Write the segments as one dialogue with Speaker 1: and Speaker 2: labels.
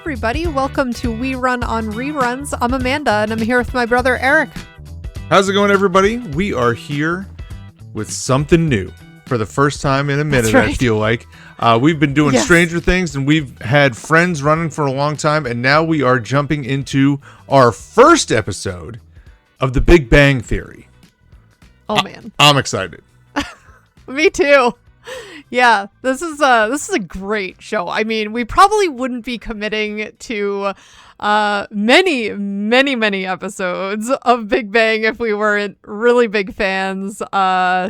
Speaker 1: everybody. Welcome to We Run on Reruns. I'm Amanda, and I'm here with my brother, Eric.
Speaker 2: How's it going, everybody? We are here with something new for the first time in a minute,
Speaker 1: That's right.
Speaker 2: I feel like. We've been doing Stranger Things, and we've had friends running for a long time, and now we are jumping into our first episode of The Big Bang Theory.
Speaker 1: Oh, man.
Speaker 2: I'm excited.
Speaker 1: Me too. Yeah, this is a great show. I mean, we probably wouldn't be committing to many episodes of Big Bang if we weren't really big fans.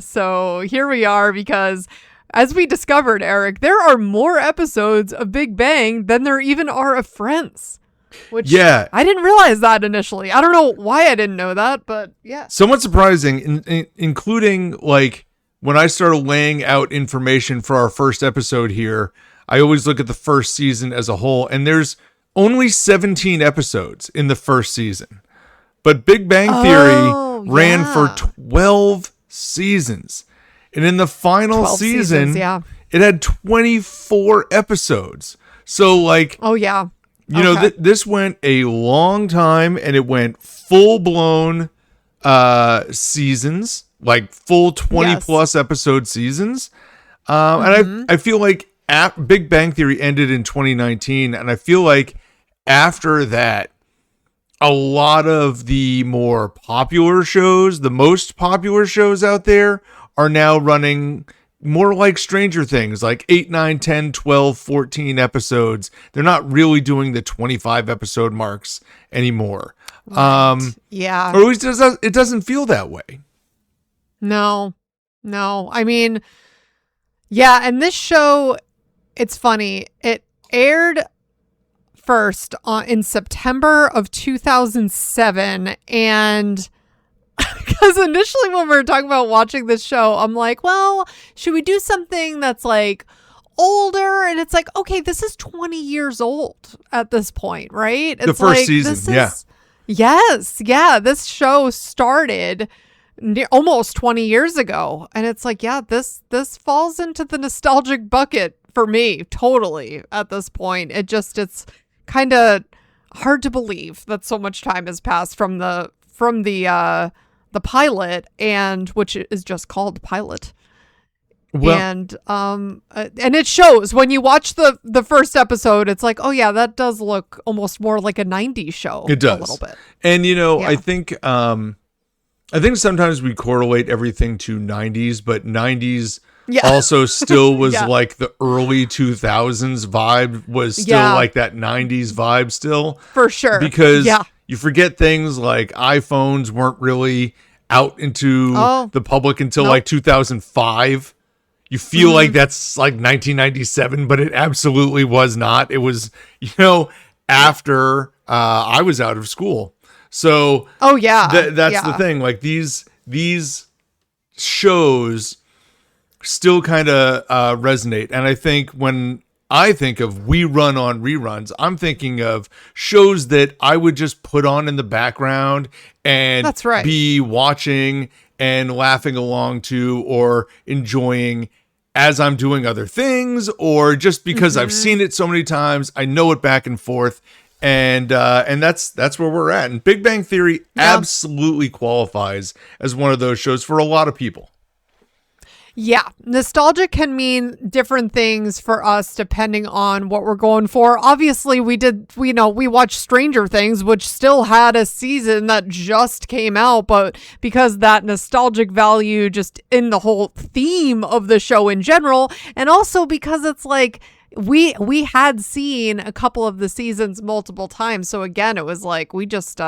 Speaker 1: So here we are, because as we discovered, Eric, there are more episodes of Big Bang than there even are of Friends. Which I didn't realize that initially. I don't know why I didn't know that, but yeah.
Speaker 2: Somewhat surprising, including like when I started laying out information for our first episode here. I always look at the first season as a whole, and there's only 17 episodes in the first season. But Big Bang Theory ran for 12 seasons. And in the final season, it had 24 episodes. So like, this went a long time, and it went full-blown seasons, like full 20 plus episode seasons. And I feel like Big Bang Theory ended in 2019. And I feel like after that, a lot of the more popular shows, the most popular shows out there, are now running more like Stranger Things, like 8, 9, 10, 12, 14 episodes. They're not really doing the 25 episode marks anymore.
Speaker 1: Right.
Speaker 2: Or at least it doesn't feel that way.
Speaker 1: No. I mean, and this show, it's funny. It aired first in September of 2007, and because initially when we were talking about watching this show, I'm like, well, should we do something that's like older? And it's like, okay, this is 20 years old at this point, right? It's
Speaker 2: the first season,
Speaker 1: this show started almost 20 years ago, and it's like, this falls into the nostalgic bucket for me totally at this point. It's kind of hard to believe that so much time has passed from the pilot, and which is just called pilot. Well, and it shows when you watch the first episode. It's like, oh yeah, that does look almost more like a 90s show.
Speaker 2: It does
Speaker 1: a little bit.
Speaker 2: And I think sometimes we correlate everything to 90s, but 90s also still was like the early 2000s vibe was still like that 90s vibe still.
Speaker 1: For sure.
Speaker 2: Because you forget things like iPhones weren't really out into the public until like 2005. You feel like that's like 1997, but it absolutely was not. It was, after I was out of school. So that's the thing. Like these shows still kind of resonate. And I think when I think of We Run on Reruns, I'm thinking of shows that I would just put on in the background and be watching and laughing along to, or enjoying as I'm doing other things, or just because I've seen it so many times, I know it back and forth. And that's where we're at. And Big Bang Theory absolutely qualifies as one of those shows for a lot of people.
Speaker 1: Yeah, nostalgia can mean different things for us depending on what we're going for. Obviously, we watched Stranger Things, which still had a season that just came out, but because that nostalgic value just in the whole theme of the show in general, and also because it's like we had seen a couple of the seasons multiple times. So again, it was like we just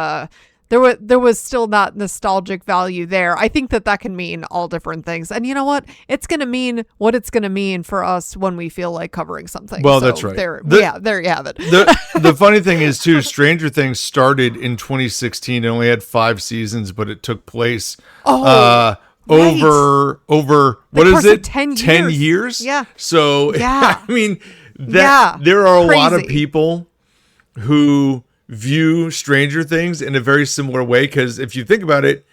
Speaker 1: there was still that nostalgic value there. I think that can mean all different things. And you know what? It's going to mean what it's going to mean for us when we feel like covering something.
Speaker 2: Well, that's right.
Speaker 1: There you have it.
Speaker 2: The funny thing is, too, Stranger Things started in 2016. It only had 5 seasons, but it took place over what is it?
Speaker 1: 10
Speaker 2: years?
Speaker 1: Yeah.
Speaker 2: So, I mean, there are a lot of people who view Stranger Things in a very similar way, because if you think about it,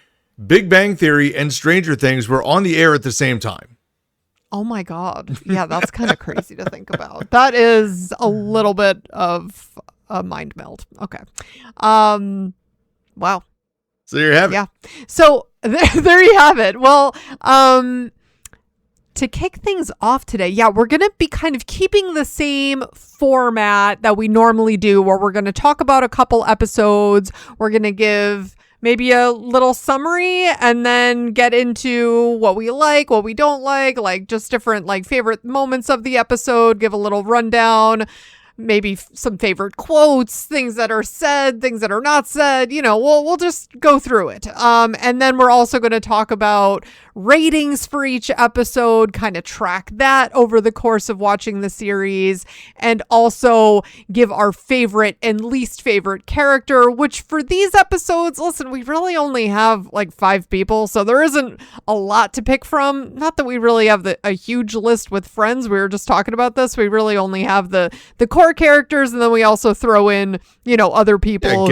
Speaker 2: Big Bang Theory and Stranger Things were on the air at the same time.
Speaker 1: Oh my God. Yeah, that's kind of crazy to think about. That is a little bit of a mind meld. Okay. Wow.
Speaker 2: So there you have it.
Speaker 1: Yeah. So there you have it. Well, to kick things off today, we're going to be kind of keeping the same format that we normally do, where we're going to talk about a couple episodes. We're going to give maybe a little summary and then get into what we like, what we don't like just different like favorite moments of the episode, give a little rundown, maybe some favorite quotes, things that are said, things that are not said, we'll just go through it. And then we're also going to talk about ratings for each episode, kind of track that over the course of watching the series, and also give our favorite and least favorite character, which for these episodes, listen, we really only have like 5 people, so there isn't a lot to pick from. Not that we really have a huge list with Friends. We were just talking about this. We really only have the core characters, and then we also throw in, other people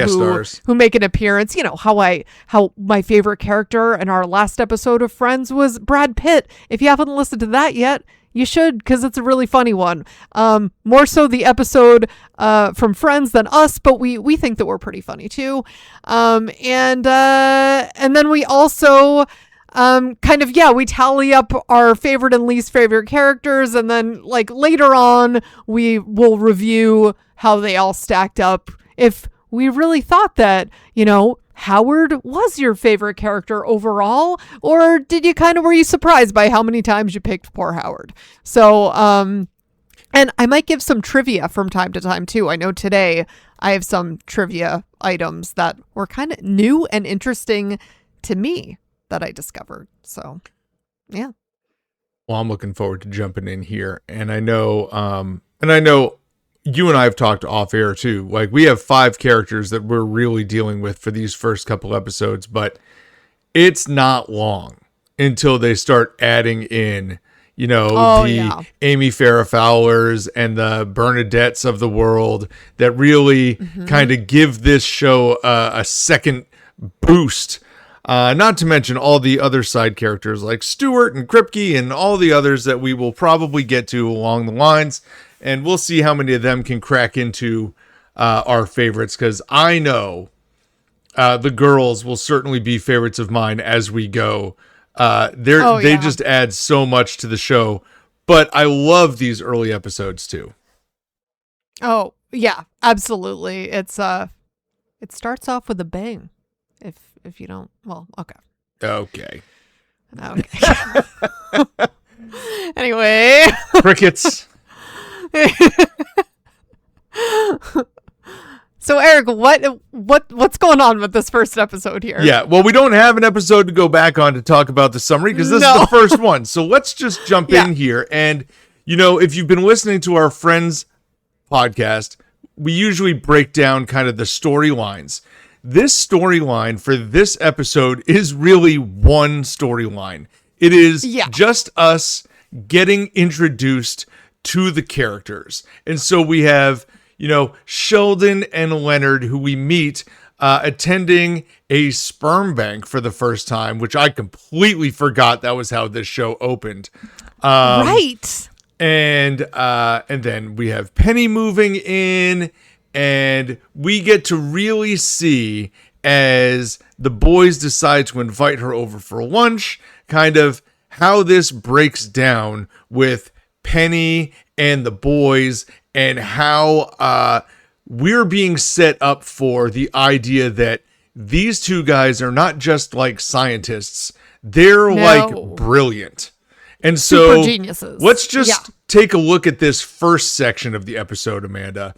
Speaker 1: who make an appearance. How my favorite character in our last episode of Friends was Brad Pitt. If you haven't listened to that yet, you should, because it's a really funny one. More so the episode from Friends than us, but we think that we're pretty funny too. And then we also we tally up our favorite and least favorite characters, and then like later on we will review how they all stacked up. If we really thought that, Howard was your favorite character overall, or were you surprised by how many times you picked poor Howard? So, and I might give some trivia from time to time too. I know today I have some trivia items that were kind of new and interesting to me that I discovered. So, yeah.
Speaker 2: Well, I'm looking forward to jumping in here, and I know you and I have talked off air too. Like, we have 5 characters that we're really dealing with for these first couple episodes, but it's not long until they start adding in, Amy Farrah Fowlers and the Bernadettes of the world that really kind of give this show a second boost. Not to mention all the other side characters like Stewart and Kripke and all the others that we will probably get to along the lines. And we'll see how many of them can crack into our favorites, because I know the girls will certainly be favorites of mine as we go. They just add so much to the show. But I love these early episodes too.
Speaker 1: Oh, yeah, absolutely. It starts off with a bang. If you don't, well, okay.
Speaker 2: Okay.
Speaker 1: Anyway.
Speaker 2: Crickets.
Speaker 1: So Eric, what's going on with this first episode here?
Speaker 2: Yeah, well, we don't have an episode to go back on to talk about the summary, because this is the first one. So let's just jump in here. And, if you've been listening to our Friends podcast, we usually break down kind of the storylines. This storyline for this episode is really one storyline. It is just us getting introduced to the characters. And so we have, Sheldon and Leonard, who we meet attending a sperm bank for the first time, which I completely forgot that was how this show opened.
Speaker 1: Right.
Speaker 2: And then we have Penny moving in, and we get to really see, as the boys decide to invite her over for lunch, kind of how this breaks down with Penny and the boys, and how we're being set up for the idea that these two guys are not just like scientists, they're like brilliant. And so
Speaker 1: super geniuses.
Speaker 2: Let's just take a look at this first section of the episode, Amanda.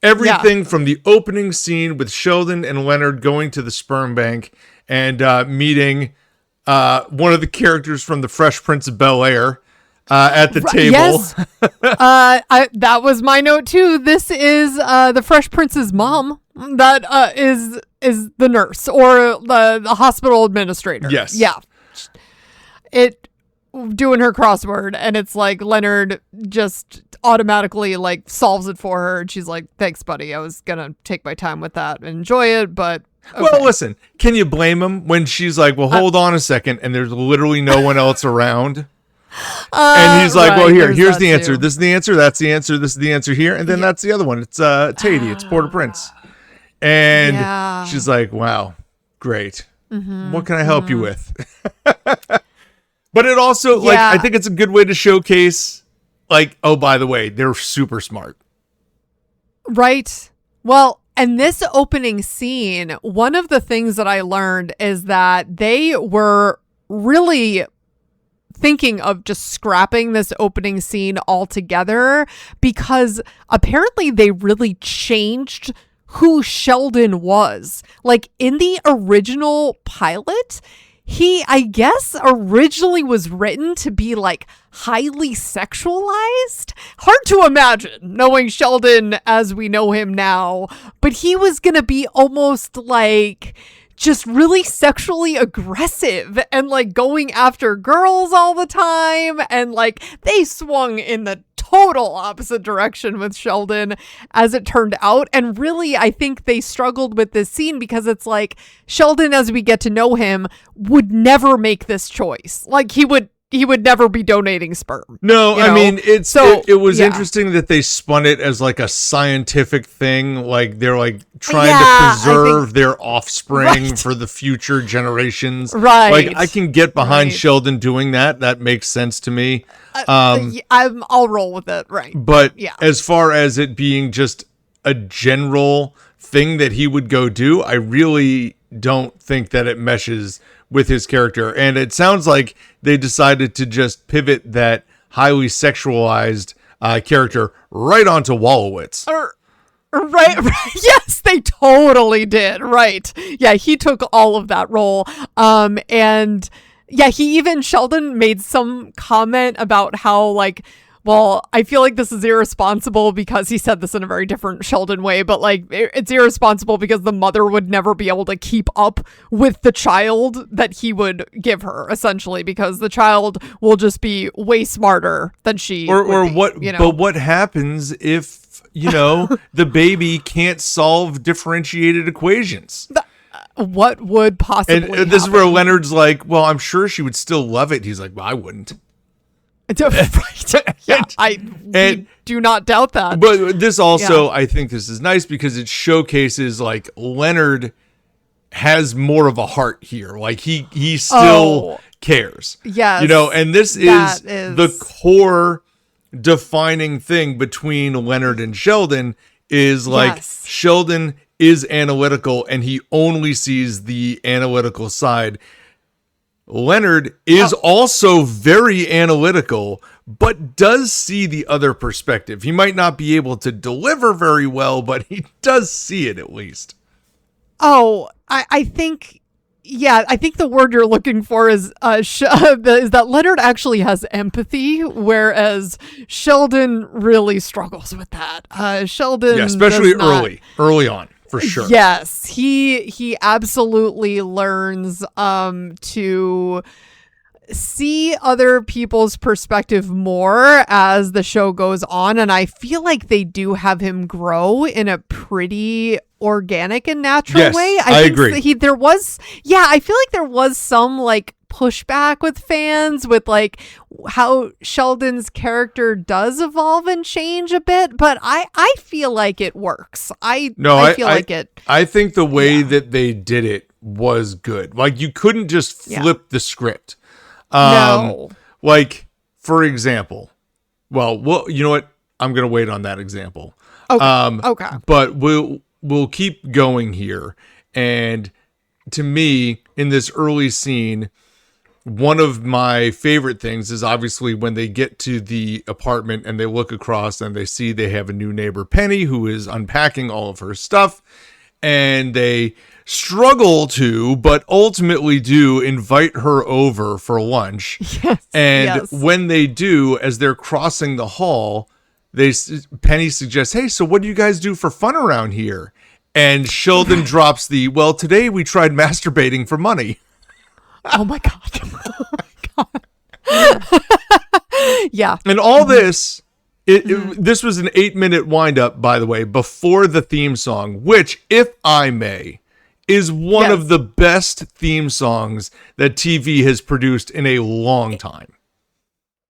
Speaker 2: Everything from the opening scene with Sheldon and Leonard going to the sperm bank and meeting one of the characters from the Fresh Prince of Bel-Air at the table.
Speaker 1: Yes. That was my note too. This is the Fresh Prince's mom. That is the nurse or the hospital administrator.
Speaker 2: Yes.
Speaker 1: Yeah. Doing her crossword, and it's like Leonard just automatically like solves it for her, and she's like, "Thanks, buddy. I was gonna take my time with that and enjoy it, but." Okay.
Speaker 2: Well, listen, can you blame him when she's like, "Well, hold on a second," and there's literally no one else around? And he's like,
Speaker 1: right,
Speaker 2: well,
Speaker 1: there's
Speaker 2: here's
Speaker 1: that
Speaker 2: the answer.
Speaker 1: too.
Speaker 2: This is the answer. That's the answer. This is the answer here. And then that's the other one. It's Tatey. It's Port-au-Prince. And
Speaker 1: Yeah.
Speaker 2: she's like, wow, great. What can I help you with? But it also, like,
Speaker 1: Yeah.
Speaker 2: I think it's a good way to showcase, like, oh, by the way, they're super smart.
Speaker 1: Right. Well, and this opening scene, one of the things that I learned is that they were really thinking of just scrapping this opening scene altogether because apparently they really changed who Sheldon was. Like in the original pilot, he, I guess, originally was written to be like highly sexualized. Hard to imagine knowing Sheldon as we know him now, but he was going to be almost like just really sexually aggressive and like going after girls all the time. And like they swung in the total opposite direction with Sheldon as it turned out. And really, I think they struggled with this scene because it's like Sheldon, as we get to know him, would never make this choice. Like he would never be donating sperm.
Speaker 2: No,
Speaker 1: you
Speaker 2: I
Speaker 1: know?
Speaker 2: mean,
Speaker 1: So,
Speaker 2: it was
Speaker 1: yeah.
Speaker 2: interesting that they spun it as like a scientific thing. Like they're like trying
Speaker 1: Yeah,
Speaker 2: to
Speaker 1: I
Speaker 2: preserve
Speaker 1: think-
Speaker 2: their offspring
Speaker 1: Right.
Speaker 2: for the future generations.
Speaker 1: Right.
Speaker 2: Like I can get behind
Speaker 1: Right.
Speaker 2: Sheldon doing that. That makes sense to me.
Speaker 1: I'll roll with it. Right.
Speaker 2: But
Speaker 1: Yeah.
Speaker 2: as far as it being just a general thing that he would go do, I really don't think that it meshes with his character. And it sounds like they decided to just pivot that highly sexualized character right onto Wolowitz.
Speaker 1: Right. Yes, they totally did. Right. Yeah, he took all of that role. And yeah, Sheldon made some comment about how like, well, I feel like this is irresponsible because he said this in a very different Sheldon way, but like it's irresponsible because the mother would never be able to keep up with the child that he would give her, essentially, because the child will just be way smarter than she
Speaker 2: Or
Speaker 1: would be,
Speaker 2: what?
Speaker 1: you know?
Speaker 2: But what happens if the baby can't solve differentiated equations?
Speaker 1: What would possibly
Speaker 2: And this is where
Speaker 1: happen?
Speaker 2: Leonard's like, well, I'm sure she would still love it. He's like, well, I wouldn't.
Speaker 1: Right. Yeah, we do not doubt that.
Speaker 2: But this also, I think this is nice because it showcases like Leonard has more of a heart here. Like he still cares.
Speaker 1: Yes.
Speaker 2: And this is the core defining thing between Leonard and Sheldon is like
Speaker 1: Yes.
Speaker 2: Sheldon is analytical and he only sees the analytical side. Leonard is also very analytical, but does see the other perspective. He might not be able to deliver very well, but he does see it at least.
Speaker 1: I think, I think the word you're looking for is is that Leonard actually has empathy, whereas Sheldon really struggles with that. Sheldon,
Speaker 2: Yeah, especially
Speaker 1: does not-
Speaker 2: early on, for sure.
Speaker 1: Yes, he absolutely learns to see other people's perspective more as the show goes on, and I feel like they do have him grow in a pretty organic and natural
Speaker 2: Yes,
Speaker 1: way.
Speaker 2: I
Speaker 1: think
Speaker 2: agree.
Speaker 1: I feel like there was some like pushback with fans with like how Sheldon's character does evolve and change a bit, but I feel like it works. I feel like it.
Speaker 2: I think the way that they did it was good. Like you couldn't just flip the script.
Speaker 1: No.
Speaker 2: Like for example, well, you know what? I'm gonna wait on that example.
Speaker 1: Okay.
Speaker 2: But we'll keep going here. And to me, in this early scene, one of my favorite things is obviously when they get to the apartment and they look across and they see they have a new neighbor, Penny, who is unpacking all of her stuff. And they struggle to, but ultimately do invite her over for lunch.
Speaker 1: Yes.
Speaker 2: And when they do, as they're crossing the hall, Penny suggests, hey, so what do you guys do for fun around here? And Sheldon drops well, today we tried masturbating for money.
Speaker 1: Oh my God. Oh my God. Yeah.
Speaker 2: And all this, this was an 8-minute windup, by the way, before the theme song, which, if I may, is one of the best theme songs that TV has produced in a long time.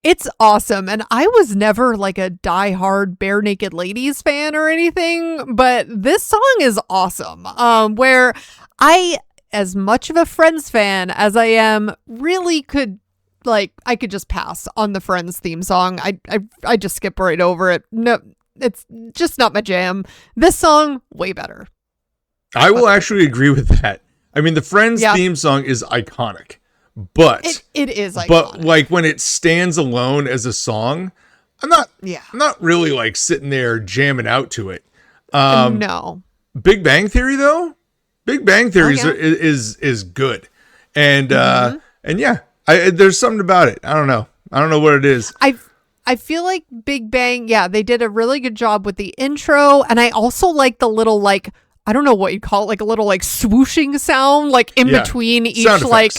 Speaker 1: It's awesome. And I was never like a diehard Bare Naked Ladies fan or anything, but this song is awesome. Where I, as much of a Friends fan as I am, really could like, I could just pass on the Friends theme song. I just skip right over it. No, it's just not my jam. This song, way better.
Speaker 2: I will actually agree with that. I mean, the Friends theme song is iconic. But
Speaker 1: it is iconic.
Speaker 2: But like when it stands alone as a song, I'm not really like sitting there jamming out to it.
Speaker 1: No.
Speaker 2: Big Bang Theory though, Big Bang Theory is good, and yeah, there's something about it. I don't know what it is.
Speaker 1: I feel like Big Bang, they did a really good job with the intro, and I also like the little like, I don't know what you call it, like a little like swooshing sound like in between each like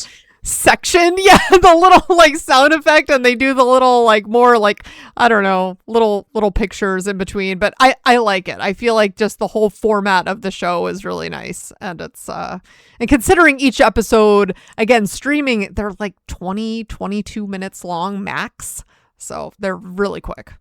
Speaker 1: section. The little like sound effect, and they do the little like more like, I don't know, little pictures in between, but I like it. I feel like just the whole format of the show is really nice, and it's and considering each episode, again, streaming, they're like 22 minutes long max, so they're really quick.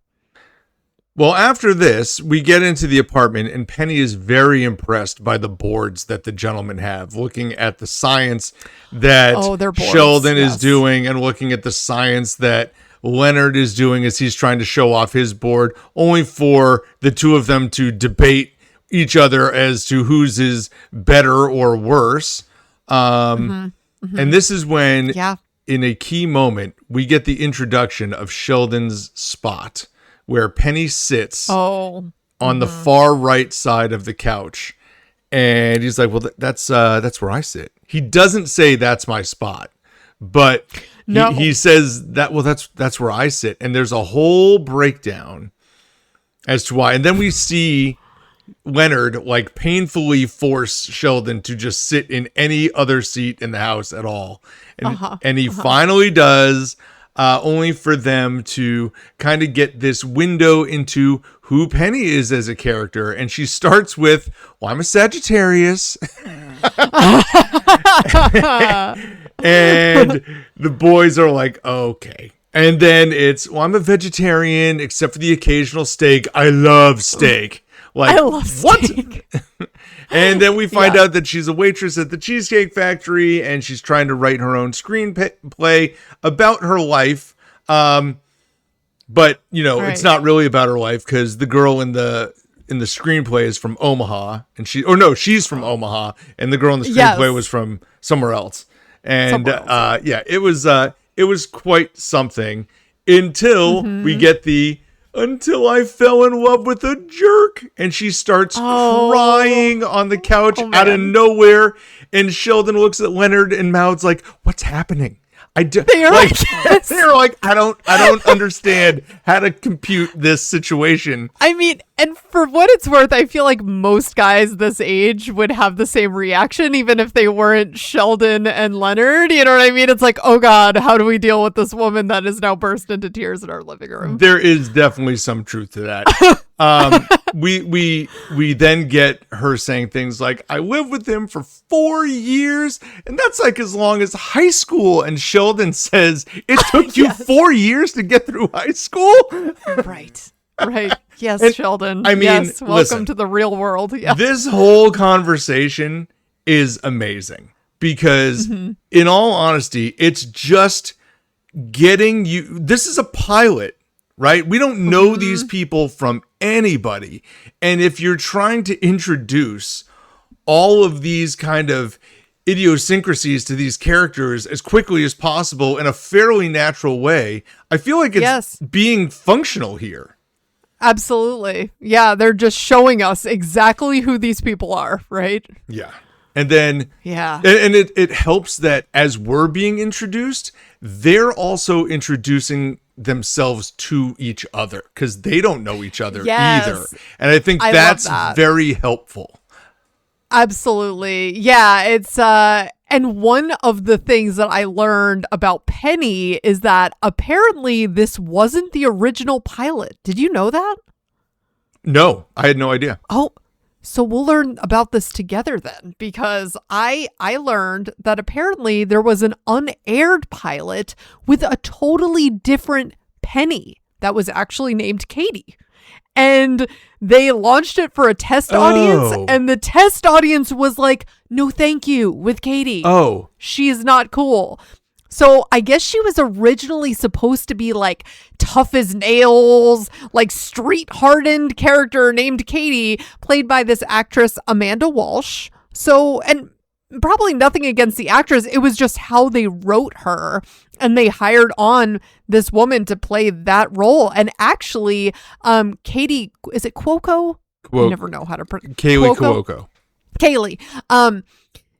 Speaker 2: Well, after this, we get into the apartment, and Penny is very impressed by the boards that the gentlemen have, looking at the science that Sheldon is doing and looking at the science that Leonard is doing as he's trying to show off his board, only for the two of them to debate each other as to whose is better or worse. And this is when, in a key moment, we get the introduction of Sheldon's spot, where Penny sits on the far right side of the couch, and he's like, "Well, that's where I sit." He doesn't say that's my spot, but he says that. Well, that's where I sit, and there's a whole breakdown as to why. And then we see Leonard like painfully force Sheldon to just sit in any other seat in the house at all, and he finally does. Only for them to kind of get this window into who Penny is as a character. And she starts with, well, I'm a Sagittarius. And the boys are like, okay. And then it's, well, I'm a vegetarian, except for the occasional steak. I love steak. Like, I love steak. What? And then we find out that she's a waitress at the Cheesecake Factory, and she's trying to write her own screenplay about her life. But it's not really about her life, because the girl in the screenplay is from Omaha, and she's from Omaha, and the girl in the screenplay was from somewhere else. And it was quite something until we get until I fell in love with a jerk, and she starts crying on the couch out of nowhere, and Sheldon looks at Leonard and mouths like, "What's happening?" They're like, I don't understand how to compute this situation.
Speaker 1: I mean, and for what it's worth, I feel like most guys this age would have the same reaction, even if they weren't Sheldon and Leonard. You know what I mean? It's like, oh God, how do we deal with this woman that is now burst into tears in our living room?
Speaker 2: There is definitely some truth to that. We then get her saying things like, I lived with him for 4 years, and that's like as long as high school. And Sheldon says, it took you 4 years to get through high school?
Speaker 1: Right. Yes, and,
Speaker 2: Sheldon.
Speaker 1: I mean, yes, welcome to the real world. Yeah.
Speaker 2: This whole conversation is amazing because, in all honesty, it's just getting you. This is a pilot, right? We don't know these people from anybody. And if you're trying to introduce all of these kind of idiosyncrasies to these characters as quickly as possible in a fairly natural way, I feel like it's being functional here.
Speaker 1: Absolutely. Yeah, they're just showing us exactly who these people are, right?
Speaker 2: Yeah. And then, and it helps that as we're being introduced, they're also introducing themselves to each other because they don't know each other either. And I think that's very helpful.
Speaker 1: Absolutely. Yeah, it's and one of the things that I learned about Penny is that apparently this wasn't the original pilot. Did you know that?
Speaker 2: No, I had no idea.
Speaker 1: Oh, so we'll learn about this together then, because I learned that apparently there was an unaired pilot with a totally different Penny that was actually named Katie. And they launched it for a test audience, and the test audience was like, no thank you with Katie.
Speaker 2: Oh.
Speaker 1: She's not cool. So I guess she was originally supposed to be like tough as nails, like street hardened character named Katie, played by this actress Amanda Walsh. So, and probably nothing against the actress. It was just how they wrote her, and they hired on this woman to play that role. And actually, Katie, is it Cuoco? I never know how to pronounce
Speaker 2: Kaylee Cuoco.
Speaker 1: Kaylee.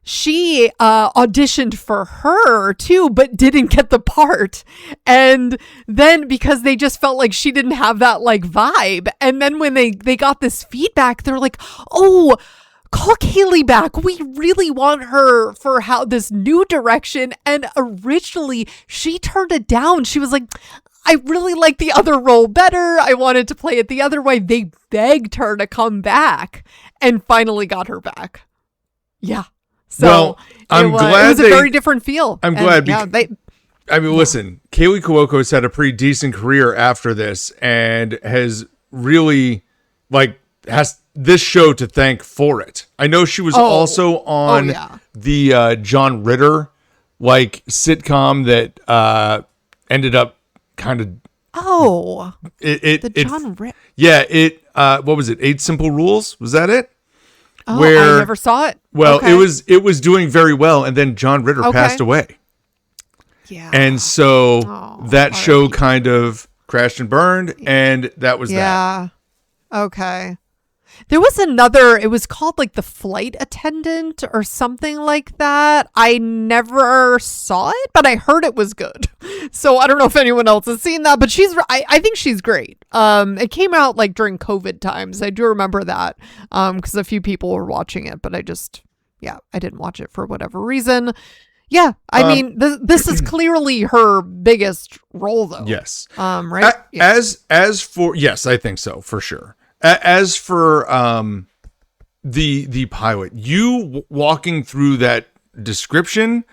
Speaker 1: She auditioned for her too, but didn't get the part. And then because they just felt like she didn't have that like vibe. And then when they got this feedback, they're like, oh, call Kaylee back. We really want her for how this new direction. And originally she turned it down. She was like, I really like the other role better. I wanted to play it the other way. They begged her to come back and finally got her back. Yeah. So
Speaker 2: well, I'm glad
Speaker 1: it was a very different feel.
Speaker 2: I'm glad. Listen, Kaylee Cuoco's had a pretty decent career after this and has really has this show to thank for it. I know she was also on the John Ritter sitcom that ended up kind of
Speaker 1: John Ritter.
Speaker 2: Yeah, what was it? 8 Simple Rules? Was that it?
Speaker 1: Oh, I never saw it.
Speaker 2: Well, it was doing very well, and then John Ritter passed away. Yeah. And so that show kind of crashed and burned, and that was that.
Speaker 1: Yeah. Okay. There was another, it was called like The Flight Attendant or something like that. I never saw it, but I heard it was good. So I don't know if anyone else has seen that, but I think she's great. It came out like during COVID times. I do remember that because a few people were watching it, but I didn't watch it for whatever reason. Yeah, I mean, this is clearly her biggest role, though.
Speaker 2: Yes.
Speaker 1: Right?
Speaker 2: As for, yes, I think so, for sure. As for the pilot, you walking through that description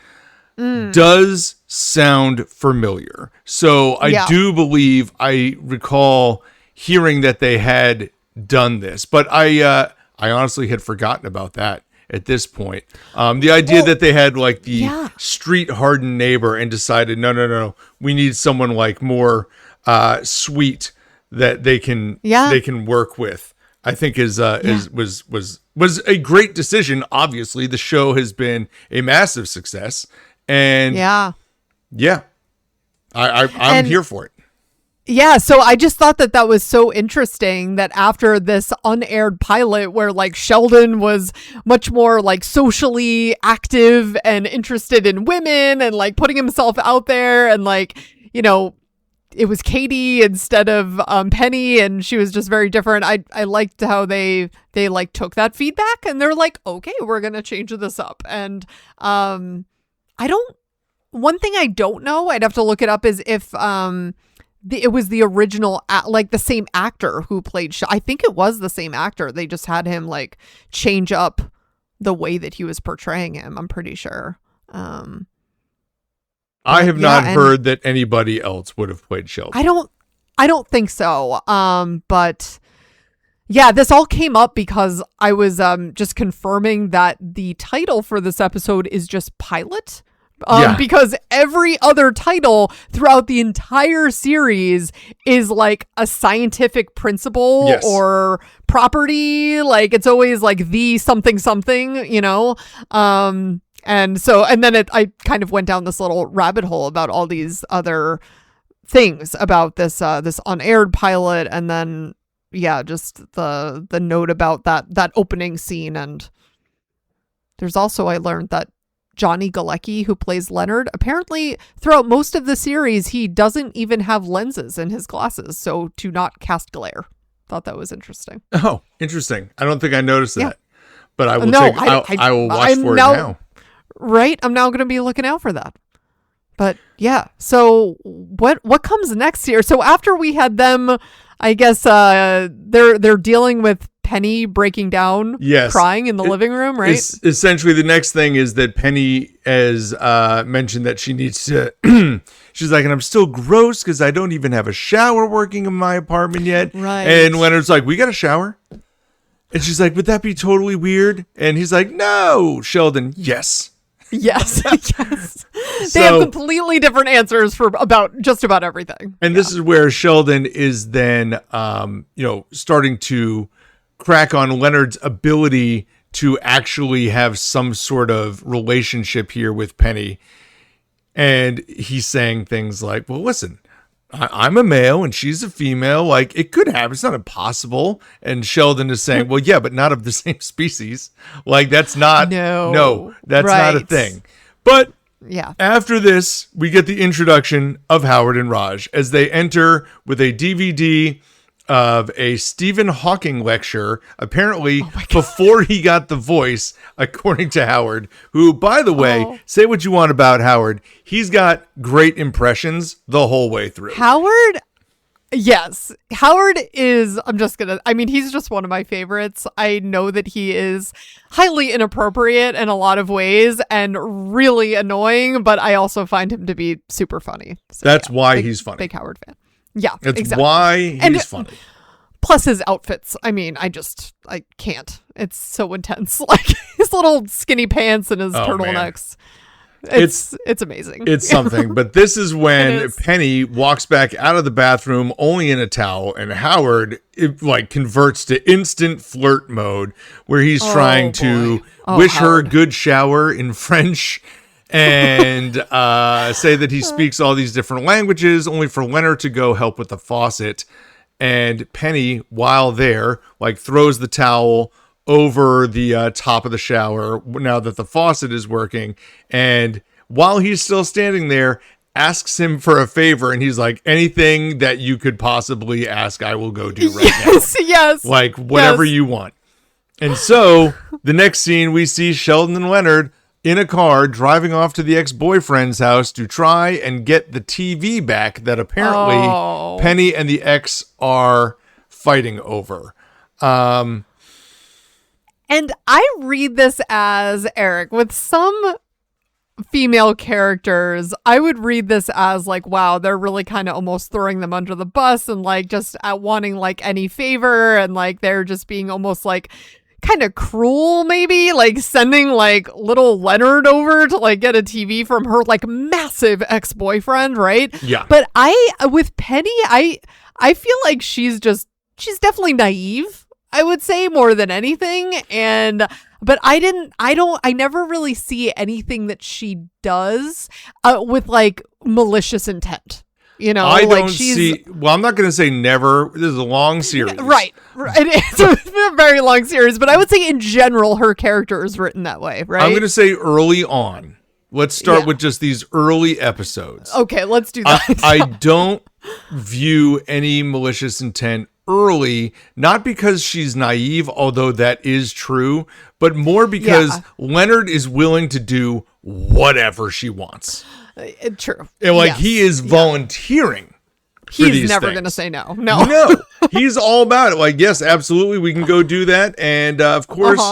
Speaker 2: does sound familiar. So I do believe I recall hearing that they had done this, but I honestly had forgotten about that at this point. The idea that they had like the street hardened neighbor and decided, no, we need someone like more sweet that they can work with, I think was a great decision. Obviously, the show has been a massive success, and I'm here for it.
Speaker 1: Yeah, so I just thought that was so interesting that after this unaired pilot where like Sheldon was much more like socially active and interested in women and like putting himself out there, and like, you know, it was Katie instead of Penny, and she was just very different. I liked how they like took that feedback and they're like, okay, we're gonna change this up. And one thing I don't know, I'd have to look it up, is if it was the original like the same actor who played I think it was the same actor. They just had him like change up the way that he was portraying him, I'm pretty sure.
Speaker 2: I have not heard that anybody else would have played Sheldon.
Speaker 1: I don't think so. But yeah, this all came up because I was just confirming that the title for this episode is just pilot. Because every other title throughout the entire series is like a scientific principle or property. Like it's always like the something, you know? And then I kind of went down this little rabbit hole about all these other things about this unaired pilot, and then just the note about that opening scene. And there's also, I learned that Johnny Galecki, who plays Leonard, apparently throughout most of the series he doesn't even have lenses in his glasses, so to not cast glare. Thought that was interesting.
Speaker 2: Oh, interesting. I don't think I noticed that, but I will I will watch for it now.
Speaker 1: Right, I'm now going to be looking out for that. But yeah, so what comes next here? So after we had them, I guess they're dealing with Penny breaking down,
Speaker 2: Yes.
Speaker 1: crying in the living room, right?
Speaker 2: Essentially, the next thing is that Penny has mentioned that she needs to. She's like, and I'm still gross because I don't even have a shower working in my apartment yet.
Speaker 1: Right.
Speaker 2: And Leonard's like, we got a shower. And she's like, would that be totally weird? And he's like, no, Sheldon, yes.
Speaker 1: Yes. Yes. They have completely different answers for just about everything.
Speaker 2: And this is where Sheldon is then, starting to crack on Leonard's ability to actually have some sort of relationship here with Penny. And he's saying things like, well, listen, I'm a male and she's a female. Like, it could happen. It's not impossible. And Sheldon is saying, well, yeah, but not of the same species. Like, that's not, no, that's not a thing. But
Speaker 1: yeah, after
Speaker 2: this, we get the introduction of Howard and Raj as they enter with a DVD of a Stephen Hawking lecture, apparently before he got the voice, according to Howard, who, by the way, say what you want about Howard, he's got great impressions the whole way through.
Speaker 1: Howard, yes. Howard is, he's just one of my favorites. I know that he is highly inappropriate in a lot of ways and really annoying, but I also find him to be super funny. So,
Speaker 2: that's why he's funny.
Speaker 1: Big Howard fan. Yeah,
Speaker 2: that's
Speaker 1: exactly.
Speaker 2: why he's funny.
Speaker 1: Plus his outfits. I can't. It's so intense. Like his little skinny pants and his turtlenecks. It's amazing.
Speaker 2: It's something. But this is when Penny walks back out of the bathroom only in a towel, and Howard converts to instant flirt mode, where he's trying to wish her a good shower in French. And say that he speaks all these different languages, only for Leonard to go help with the faucet. And Penny, while there, throws the towel over the top of the shower now that the faucet is working. And while he's still standing there, asks him for a favor. And he's like, anything that you could possibly ask, I will go do right now.
Speaker 1: Yes.
Speaker 2: Whatever you want. And so the next scene, we see Sheldon and Leonard in a car driving off to the ex-boyfriend's house to try and get the TV back that apparently Penny and the ex are fighting over.
Speaker 1: And I read this as, Eric, with some female characters, I would read this as wow, they're really kind of almost throwing them under the bus and just wanting any favor, and they're just being almost kind of cruel, maybe sending little Leonard over to get a TV from her massive ex-boyfriend, right?
Speaker 2: Yeah.
Speaker 1: But with Penny, I feel like she's definitely naive, I would say, more than anything. But I never really see anything that she does with malicious intent.
Speaker 2: I don't see. Well, I'm not going to say never. This is a long series.
Speaker 1: Right. It's a very long series, but I would say in general, her character is written that way, right?
Speaker 2: I'm going to say early on. Let's start with just these early episodes.
Speaker 1: Okay, let's do that.
Speaker 2: I don't view any malicious intent early, not because she's naive, although that is true, but more because Leonard is willing to do whatever she wants.
Speaker 1: True.
Speaker 2: And he is volunteering.
Speaker 1: He's never going to say no.
Speaker 2: No. He's all about it. Yes, absolutely. We can go do that. And of course,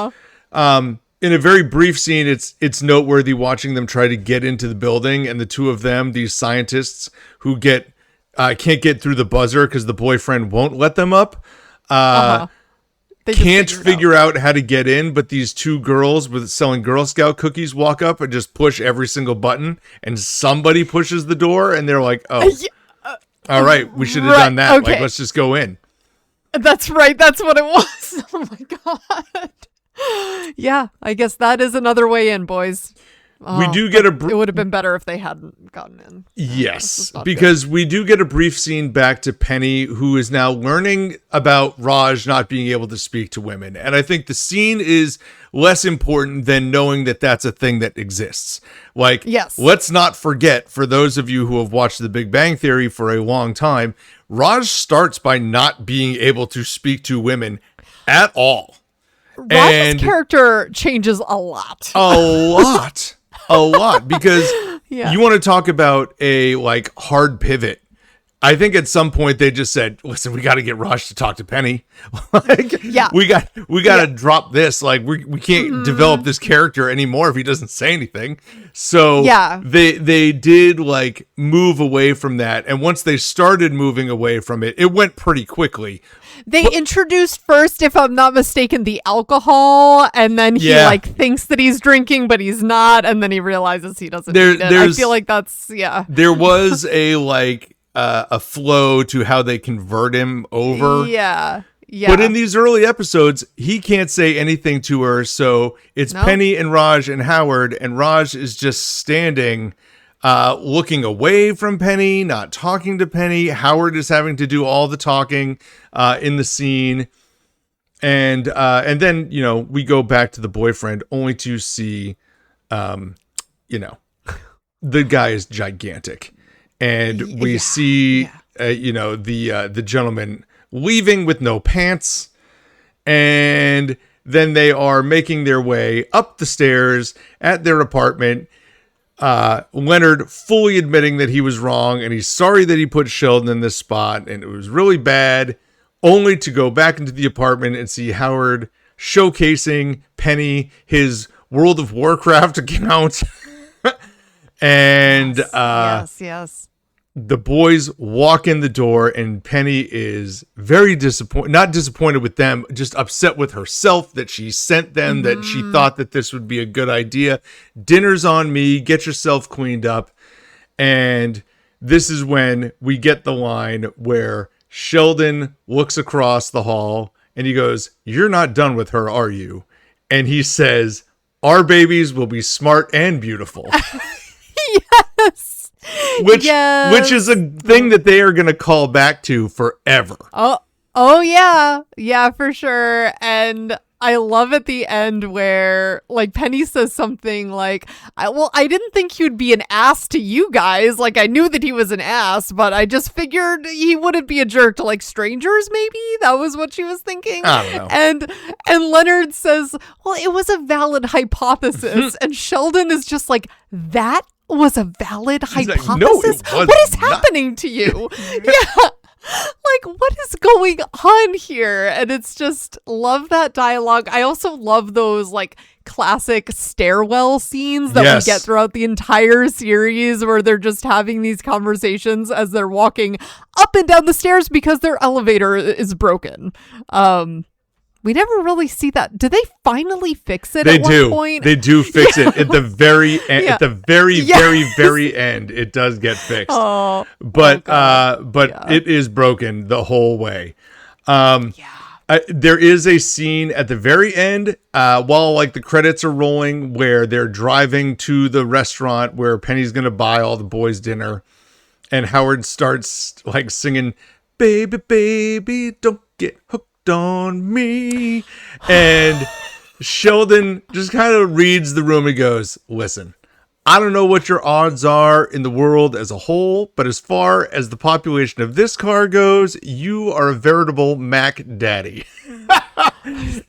Speaker 2: in a very brief scene, it's noteworthy watching them try to get into the building, and the two of them, these scientists who can't get through the buzzer because the boyfriend won't let them up. They can't figure out how to get in, but these two girls with selling Girl Scout cookies walk up and just push every single button, and somebody pushes the door, and they're like, all right, we should have done that.
Speaker 1: Okay.
Speaker 2: Let's just go in.
Speaker 1: That's right. That's what it was. Oh my God. Yeah, I guess that is another way in, boys.
Speaker 2: We do get
Speaker 1: it would have been better if they hadn't gotten in.
Speaker 2: Yes, because we do get a brief scene back to Penny, who is now learning about Raj not being able to speak to women. And I think the scene is less important than knowing that that's a thing that exists. Let's not forget, for those of you who have watched The Big Bang Theory for a long time, Raj starts by not being able to speak to women at all.
Speaker 1: Raj's character changes a lot.
Speaker 2: A lot, because you want to talk about a hard pivot I think at some point they just said, "Listen, we got to get Raj to talk to Penny. Like,
Speaker 1: Yeah.
Speaker 2: we got to drop this. Like, we can't develop this character anymore if he doesn't say anything." So
Speaker 1: Yeah.
Speaker 2: they did like move away from that, and once they started moving away from it, it went pretty quickly.
Speaker 1: They introduced first, if I'm not mistaken, the alcohol, and then he like thinks that he's drinking, but he's not, and then he realizes he doesn't need it. I feel like that's
Speaker 2: There was a like a flow to how they convert him over.
Speaker 1: Yeah.
Speaker 2: But in these early episodes, he can't say anything to her, so it's Penny and Raj and Howard, and Raj is just standing, looking away from Penny, not talking to Penny. Howard is having to do all the talking in the scene, and then we go back to the boyfriend, only to see, the guy is gigantic, and we see, the gentleman leaving with no pants, and then they are making their way up the stairs at their apartment. Leonard fully admitting that he was wrong and he's sorry that he put Sheldon in this spot and it was really bad, only to go back into the apartment and see Howard showcasing Penny his World of Warcraft account. And
Speaker 1: yes.
Speaker 2: The boys walk in the door and Penny is very disappointed, not disappointed with them, just upset with herself that she sent them, that she thought that this would be a good idea. Dinner's on me, get yourself cleaned up. And this is when we get the line where Sheldon looks across the hall and he goes, "You're not done with her, are you?" And he says, "Our babies will be smart and beautiful."
Speaker 1: Yes.
Speaker 2: Which is a thing that they are going to call back to forever.
Speaker 1: Oh yeah. Yeah, for sure. And I love at the end where like Penny says something like, I didn't think he would be an ass to you guys. Like I knew that he was an ass, but I just figured he wouldn't be a jerk to like strangers maybe. That was what she was thinking.
Speaker 2: I don't know.
Speaker 1: And Leonard says, "Well, it was a valid hypothesis." And Sheldon is just like, "That was a valid hypothesis?
Speaker 2: Like, no, it was
Speaker 1: what is
Speaker 2: not.
Speaker 1: happening to you?" Yeah. Like, what is going on here? And it's just, love that dialogue. I also love those like classic stairwell scenes that we get throughout the entire series where they're just having these conversations as they're walking up and down the stairs because their elevator is broken. We never really see that. Do they finally fix it at one point?
Speaker 2: They do fix it at the very end. At the very, very end, it does get fixed. But it is broken the whole way. There is a scene at the very end while like the credits are rolling where they're driving to the restaurant where Penny's going to buy all the boys dinner. And Howard starts like singing, "Baby, baby, don't get hooked on me," and Sheldon just kind of reads the room and goes, "Listen, I don't know what your odds are in the world as a whole, but as far as the population of this car goes, you are a veritable Mac Daddy."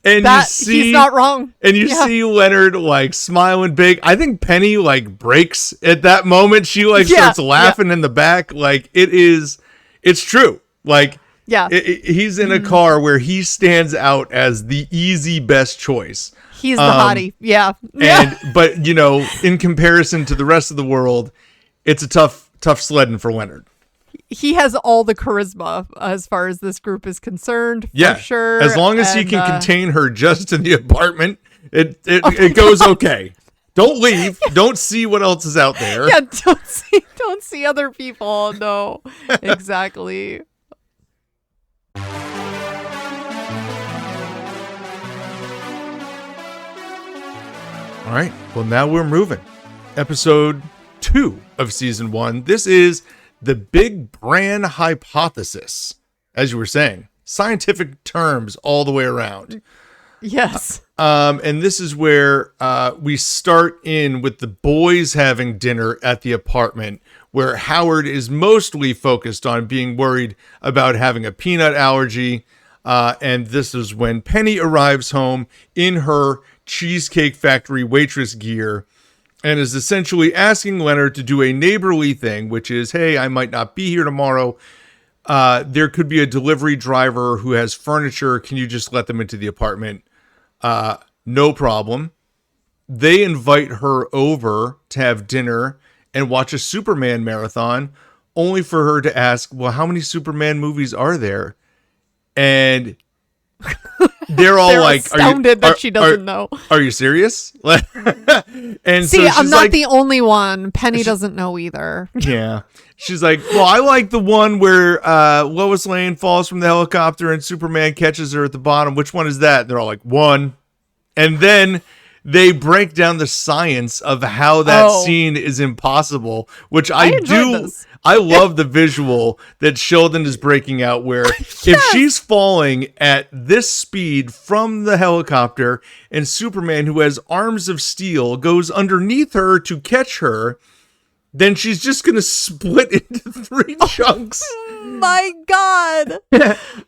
Speaker 2: And
Speaker 1: he's not wrong.
Speaker 2: And you see Leonard like smiling big. I think Penny like breaks at that moment. She like starts laughing in the back. Like it's true. Like, he's in a car where he stands out as the easy best choice.
Speaker 1: He's the hottie. Yeah.
Speaker 2: But in comparison to the rest of the world, it's a tough sledding for Leonard.
Speaker 1: He has all the charisma as far as this group is concerned. For sure.
Speaker 2: As long as he can contain her just in the apartment, it goes okay. Don't leave. Don't see what else is out there.
Speaker 1: Yeah. Don't see other people. No. Exactly.
Speaker 2: All right. Well, now we're moving. Episode 2 of season 1. This is the Big Bran hypothesis. As you were saying, scientific terms all the way around.
Speaker 1: Yes.
Speaker 2: And this is where we start in with the boys having dinner at the apartment, where Howard is mostly focused on being worried about having a peanut allergy. And this is when Penny arrives home in her Cheesecake Factory waitress gear and is essentially asking Leonard to do a neighborly thing, which is, hey, I might not be here tomorrow. There could be a delivery driver who has furniture. Can you just let them into the apartment? No problem. They invite her over to have dinner and watch a Superman marathon, only for her to ask, well, how many Superman movies are there? And they're all like
Speaker 1: astounded that she doesn't know.
Speaker 2: Are you serious? And
Speaker 1: see,
Speaker 2: so
Speaker 1: I'm not the only one. Penny doesn't know either.
Speaker 2: Yeah. She's like, well, I like the one where Lois Lane falls from the helicopter and Superman catches her at the bottom. Which one is that? And they're all like, one. And then they break down the science of how that scene is impossible, which I do. This. I love the visual that Sheldon is breaking out where yes. If she's falling at this speed from the helicopter and Superman, who has arms of steel, goes underneath her to catch her, then she's just going to split into 3 chunks.
Speaker 1: My God.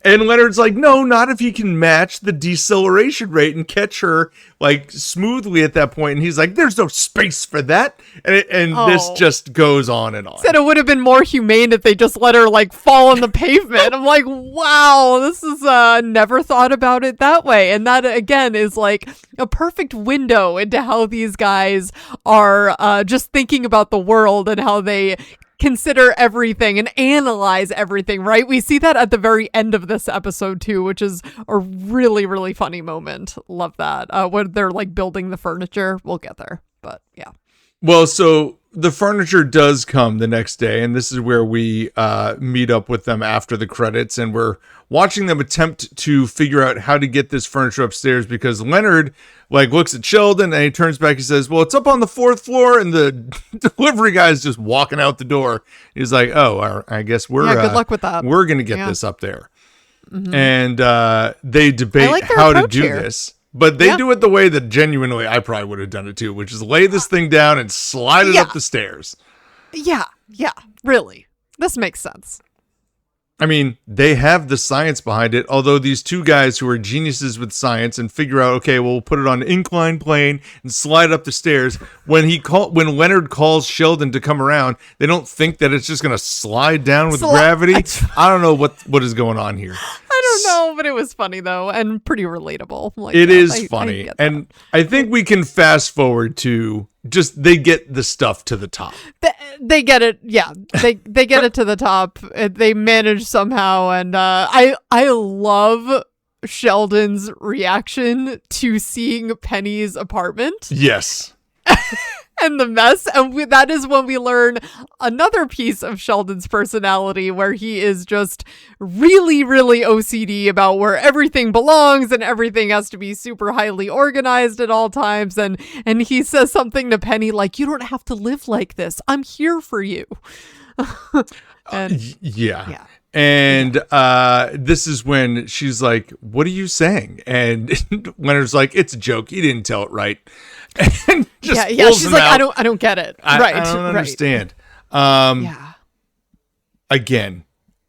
Speaker 2: And Leonard's like, no, not if he can match the deceleration rate and catch her like smoothly at that point. And he's like, there's no space for that. And this just goes on and on.
Speaker 1: Said it would have been more humane if they just let her like fall on the pavement. I'm like, wow, this is never thought about it that way. And that again is like a perfect window into how these guys are just thinking about the world and how they consider everything and analyze everything, right? We see that at the very end of this episode too, which is a really, really funny moment. Love that. When they're like building the furniture. We'll get there, but yeah.
Speaker 2: Well, so the furniture does come the next day, and this is where we meet up with them after the credits, and we're watching them attempt to figure out how to get this furniture upstairs because Leonard like looks at Sheldon and he turns back. He says, well, it's up on the 4th floor, and the delivery guy is just walking out the door. He's like, oh, I guess we're
Speaker 1: good luck with that.
Speaker 2: We're gonna get this up there. Mm-hmm. And they debate how to do this. But they do it the way that genuinely I probably would have done it too, which is lay this thing down and slide it up the stairs.
Speaker 1: Yeah, really. This makes sense.
Speaker 2: I mean, they have the science behind it, although these 2 guys who are geniuses with science and figure out, okay, well, we'll put it on an inclined plane and slide up the stairs. When Leonard calls Sheldon to come around, they don't think that it's just going to slide down with gravity. I don't know what is going on here.
Speaker 1: I don't know, but it was funny though, and pretty relatable. Like,
Speaker 2: it is funny, and I think we can fast forward to just they get the stuff to the top.
Speaker 1: They get it, yeah. They get it to the top. They manage somehow, and I love Sheldon's reaction to seeing Penny's apartment.
Speaker 2: Yes.
Speaker 1: And the mess, and that is when we learn another piece of Sheldon's personality where he is just really, really OCD about where everything belongs and everything has to be super highly organized at all times, and he says something to Penny like, you don't have to live like this, I'm here for you. And
Speaker 2: yeah. And this is when she's like, what are you saying? And Leonard's like, it's a joke, he didn't tell it right. And just
Speaker 1: she's like, out. I don't get it. Right.
Speaker 2: I don't understand. Again,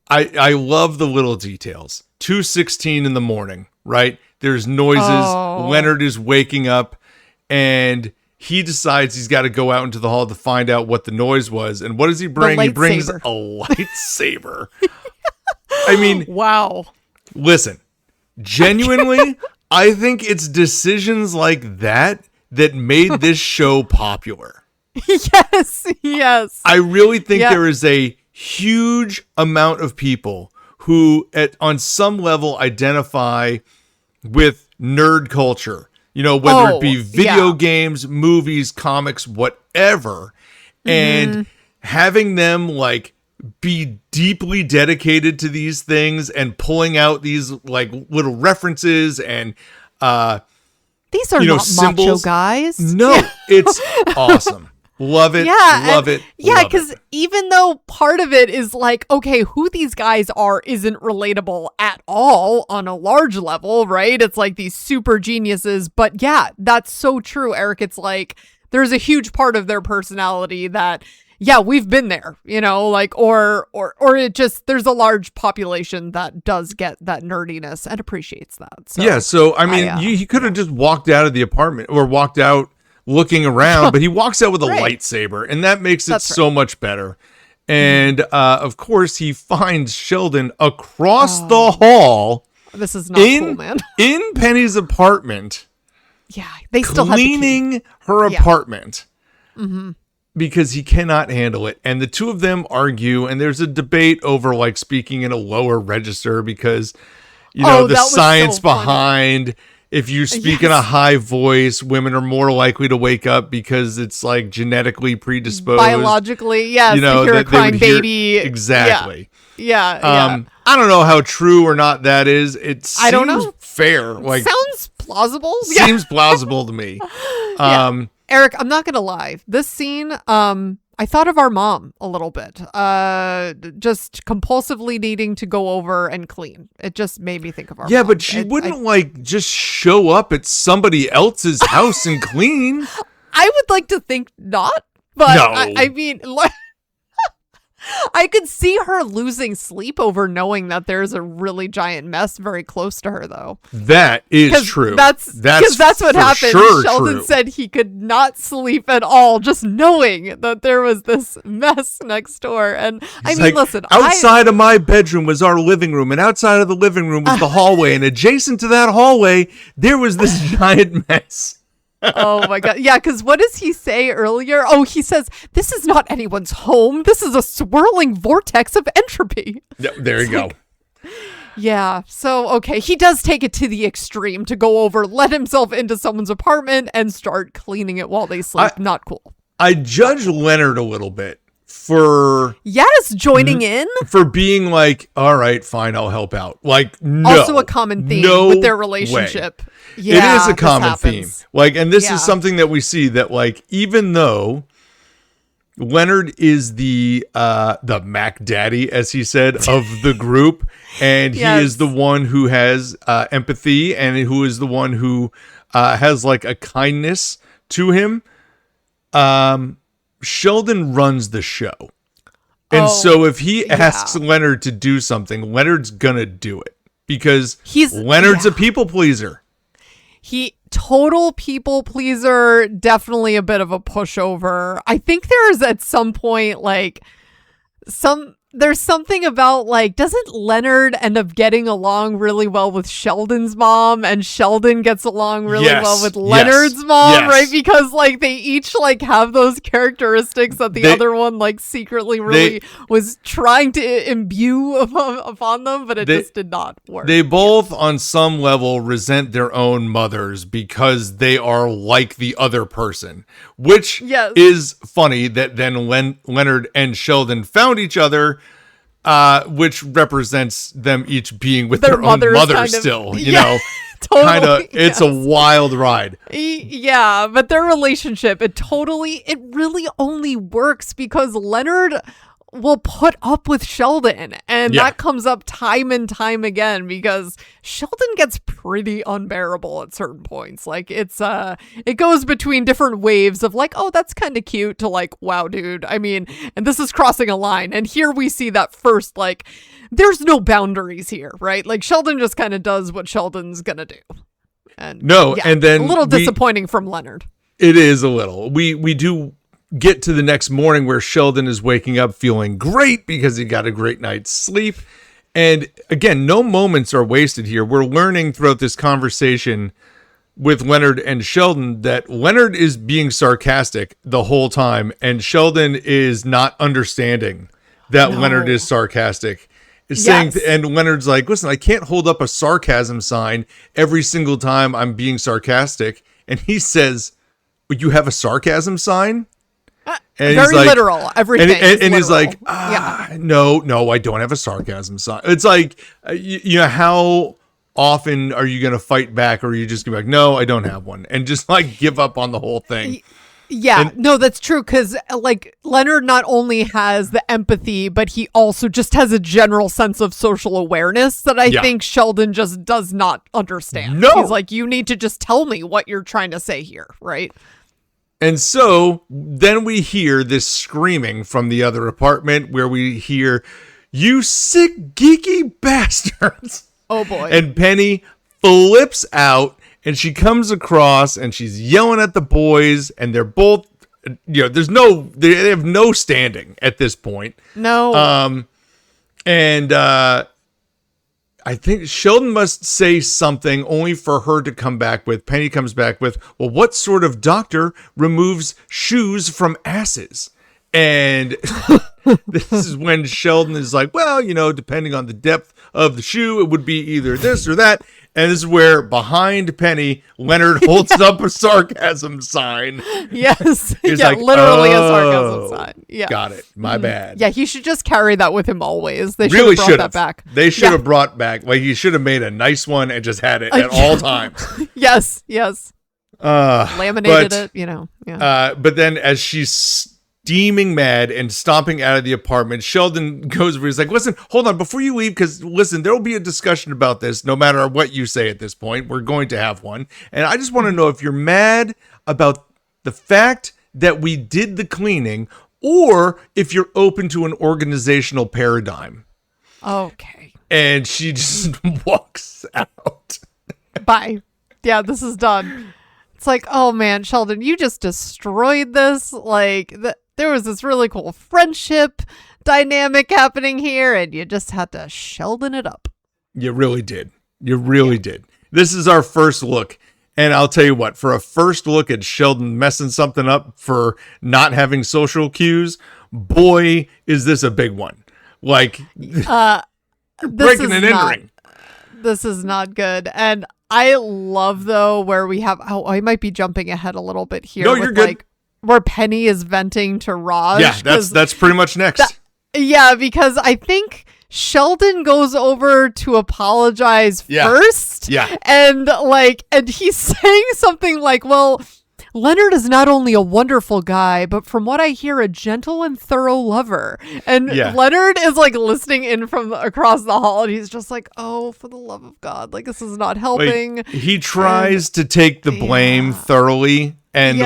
Speaker 2: I love the little details. 2:16 in the morning, right? There's noises. Leonard is waking up and he decides he's got to go out into the hall to find out what the noise was. And what does he bring? He brings a lightsaber. I mean,
Speaker 1: wow.
Speaker 2: Listen, genuinely, I think it's decisions like that made this show popular.
Speaker 1: Yes.
Speaker 2: I really think there is a huge amount of people who on some level identify with nerd culture, whether it be video games, movies, comics, whatever, and having them like be deeply dedicated to these things and pulling out these like little references and
Speaker 1: these are not symbols. Macho guys.
Speaker 2: No, it's awesome. Love it.
Speaker 1: Yeah.
Speaker 2: Love it.
Speaker 1: Yeah, because even though part of it is like, okay, who these guys are isn't relatable at all on a large level, right? It's like these super geniuses. But yeah, that's so true, Eric. It's like there's a huge part of their personality that, yeah, we've been there, like, or it just, there's a large population that does get that nerdiness and appreciates that. So,
Speaker 2: yeah. So, I mean, he could have just walked out of the apartment or walked out looking around, but he walks out with a
Speaker 1: Right.
Speaker 2: lightsaber, and that makes it
Speaker 1: That's
Speaker 2: so much better. And of course, he finds Sheldon across the hall
Speaker 1: This is not cool, man.
Speaker 2: in Penny's apartment,
Speaker 1: Yeah, they still have the key.
Speaker 2: cleaning her apartment. Because he cannot handle it. And the two of them argue, and there's a debate over like speaking in a lower register because, you know, the
Speaker 1: that was
Speaker 2: science
Speaker 1: so funny.
Speaker 2: behind if you speak in a high voice, women are more likely to wake up because it's like genetically predisposed.
Speaker 1: Biologically, yes.
Speaker 2: You know,
Speaker 1: to hear a
Speaker 2: that they would
Speaker 1: crying
Speaker 2: hear-
Speaker 1: baby.
Speaker 2: Exactly.
Speaker 1: Yeah.
Speaker 2: I don't know how true or not that is. It seems
Speaker 1: I don't know.
Speaker 2: fair. Like,
Speaker 1: Sounds plausible.
Speaker 2: seems plausible to me.
Speaker 1: Eric, I'm not gonna lie. This scene, I thought of our mom a little bit. Just compulsively needing to go over and clean. It just made me think of our mom.
Speaker 2: Yeah, but she wouldn't like just show up at somebody else's house and clean.
Speaker 1: I would like to think not, but
Speaker 2: No.
Speaker 1: I mean, I could see her losing sleep over knowing that there's a really giant mess very close to her, though.
Speaker 2: That is true.
Speaker 1: That's what
Speaker 2: for
Speaker 1: happened.
Speaker 2: sure
Speaker 1: Sheldon
Speaker 2: true.
Speaker 1: said he could not sleep at all, just knowing that there was this mess next door. And I mean,
Speaker 2: Like,
Speaker 1: listen,
Speaker 2: outside of my bedroom was our living room, and outside of the living room was the hallway, and adjacent to that hallway there was this giant mess.
Speaker 1: Oh my God. Yeah, because what does he say earlier? Oh, he says, this is not anyone's home. This is a swirling vortex of entropy.
Speaker 2: Yeah, there you go.
Speaker 1: Yeah. So, okay. He does take it to the extreme to go over, let himself into someone's apartment and start cleaning it while they sleep. Not cool.
Speaker 2: I judge Leonard a little bit for
Speaker 1: Yes, joining in.
Speaker 2: being like, all right, fine, I'll help out. Like, no.
Speaker 1: Also a common theme with their relationship.
Speaker 2: Way.
Speaker 1: Yeah,
Speaker 2: it is a
Speaker 1: this
Speaker 2: common theme.
Speaker 1: happens.
Speaker 2: Like, and this
Speaker 1: Yeah.
Speaker 2: is something that we see that, like, even though Leonard is the Mac Daddy, as he said, of the group, and he
Speaker 1: Yes.
Speaker 2: is the one who has empathy and who is the one who has like a kindness to him. Sheldon runs the show. And so if he asks Leonard to do something, Leonard's gonna do it because Leonard's a people pleaser.
Speaker 1: He total people pleaser, definitely a bit of a pushover. I think there's at some point like there's something about like, doesn't Leonard end up getting along really well with Sheldon's mom, and Sheldon gets along really well with Leonard's mom, right? Because like they each like have those characteristics that the other one like secretly really was trying to imbue upon them, but it just did not work.
Speaker 2: They both on some level resent their own mothers because they are like the other person, which is funny that then Leonard and Sheldon found each other. Which represents them each being with their own mother still, you know,
Speaker 1: totally,
Speaker 2: kind of, it's a wild ride.
Speaker 1: Yeah, but their relationship, it really only works because Leonard will put up with Sheldon, and that comes up time and time again because Sheldon gets pretty unbearable at certain points. Like it goes between different waves of like, oh, that's kind of cute to like, wow, dude. I mean, and this is crossing a line. And here we see that first, like, there's no boundaries here, right? Like Sheldon just kind of does what Sheldon's gonna do. And
Speaker 2: and then
Speaker 1: a little disappointing from Leonard.
Speaker 2: It is a little. We do get to the next morning where Sheldon is waking up feeling great because he got a great night's sleep. And again, no moments are wasted here. We're learning throughout this conversation with Leonard and Sheldon that Leonard is being sarcastic the whole time, and Sheldon is not understanding that Leonard is sarcastic. Saying, and Leonard's like, listen, I can't hold up a sarcasm sign every single time I'm being sarcastic. And he says, but you have a sarcasm sign? And
Speaker 1: very
Speaker 2: like,
Speaker 1: literal. Everything.
Speaker 2: And he's like, no, I don't have a sarcasm sign. It's like, you know, how often are you going to fight back, or are you just going to be like, no, I don't have one, and just like give up on the whole thing?
Speaker 1: Yeah, no, that's true. Because like Leonard not only has the empathy, but he also just has a general sense of social awareness that I think Sheldon just does not understand.
Speaker 2: No.
Speaker 1: He's like, you need to just tell me what you're trying to say here, right?
Speaker 2: And so then we hear this screaming from the other apartment where we hear, you sick, geeky bastards.
Speaker 1: Oh, boy.
Speaker 2: And Penny flips out and she comes across and she's yelling at the boys, and they're both, they have no standing at this point.
Speaker 1: No.
Speaker 2: And I think Sheldon must say something only for her to come back with. Penny comes back with, well, what sort of doctor removes shoes from asses? And this is when Sheldon is like, well, depending on the depth of the shoe, it would be either this or that. And this is where behind Penny, Leonard holds up a sarcasm sign.
Speaker 1: Yes.
Speaker 2: He's like,
Speaker 1: literally a sarcasm sign. Yeah.
Speaker 2: Got it. My bad.
Speaker 1: Yeah, he should just carry that with him always. They
Speaker 2: really
Speaker 1: should have brought that back.
Speaker 2: They should have brought back, he should have made a nice one and just had it at all times.
Speaker 1: Yes. Laminated it, Yeah.
Speaker 2: But then as she's steaming mad and stomping out of the apartment, Sheldon goes over. He's like, listen, hold on before you leave, because listen, there will be a discussion about this no matter what you say at this point. We're going to have one. And I just want to know if you're mad about the fact that we did the cleaning, or if you're open to an organizational paradigm.
Speaker 1: Okay.
Speaker 2: And she just walks out.
Speaker 1: Bye. Yeah, this is done. It's like, oh man, Sheldon, you just destroyed this. There was this really cool friendship dynamic happening here, and you just had to Sheldon it up.
Speaker 2: You really did. You really did. This is our first look. And I'll tell you what, for a first look at Sheldon messing something up for not having social cues, boy, is this a big one. Breaking and entering.
Speaker 1: This is not good. And I love, though, where we have, I might be jumping ahead a little bit here.
Speaker 2: No, you're good.
Speaker 1: Where Penny is venting to Raj.
Speaker 2: Yeah, that's pretty much next.
Speaker 1: Because I think Sheldon goes over to apologize first.
Speaker 2: Yeah.
Speaker 1: And he's saying something like, well, Leonard is not only a wonderful guy, but from what I hear, a gentle and thorough lover. And Leonard is listening in from across the hall, and he's just like, oh, for the love of God, this is not helping.
Speaker 2: He tries to take the blame thoroughly and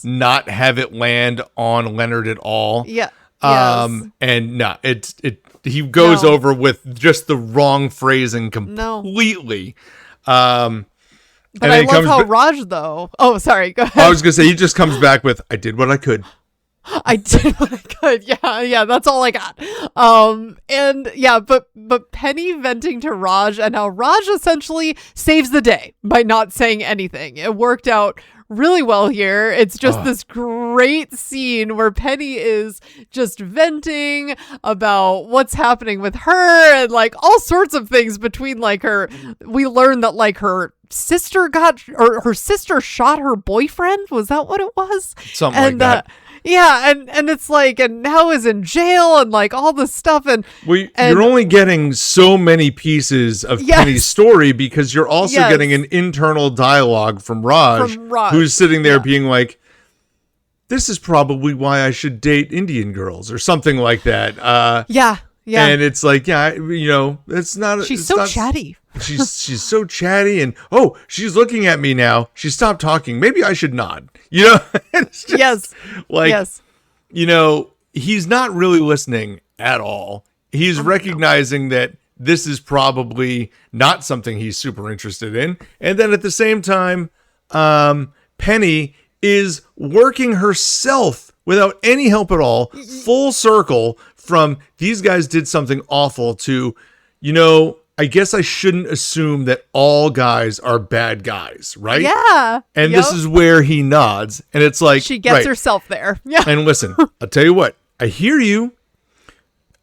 Speaker 2: not have it land on Leonard at all.
Speaker 1: Yeah.
Speaker 2: And no, he goes over with just the wrong phrasing completely.
Speaker 1: But I love how Raj, though. Oh, sorry. Go ahead.
Speaker 2: I was going to say, he just comes back with, I did what I could.
Speaker 1: I did what I could. Yeah. That's all I got. But Penny venting to Raj, and how Raj essentially saves the day by not saying anything. It worked out really well here. It's just this great scene where Penny is just venting about what's happening with her and all sorts of things between her. We learned that her sister her sister shot her boyfriend. Was that what it was?
Speaker 2: Something like that.
Speaker 1: Yeah, and it's and now is in jail and all this stuff, and
Speaker 2: you're only getting so many pieces of Penny's story, because you're also getting an internal dialogue from Raj, who's sitting there being like, this is probably why I should date Indian girls or something like that.
Speaker 1: Yeah.
Speaker 2: And it's it's not.
Speaker 1: She's so chatty.
Speaker 2: She's so chatty, and she's looking at me now. She stopped talking. Maybe I should nod. It's just he's not really listening at all. He's recognizing that this is probably not something he's super interested in. And then at the same time, Penny is working herself without any help at all, full circle from these guys did something awful to, I guess I shouldn't assume that all guys are bad guys, right?
Speaker 1: Yeah.
Speaker 2: And this is where he nods, and it's like,
Speaker 1: she gets herself there. Yeah.
Speaker 2: And listen, I'll tell you what, I hear you.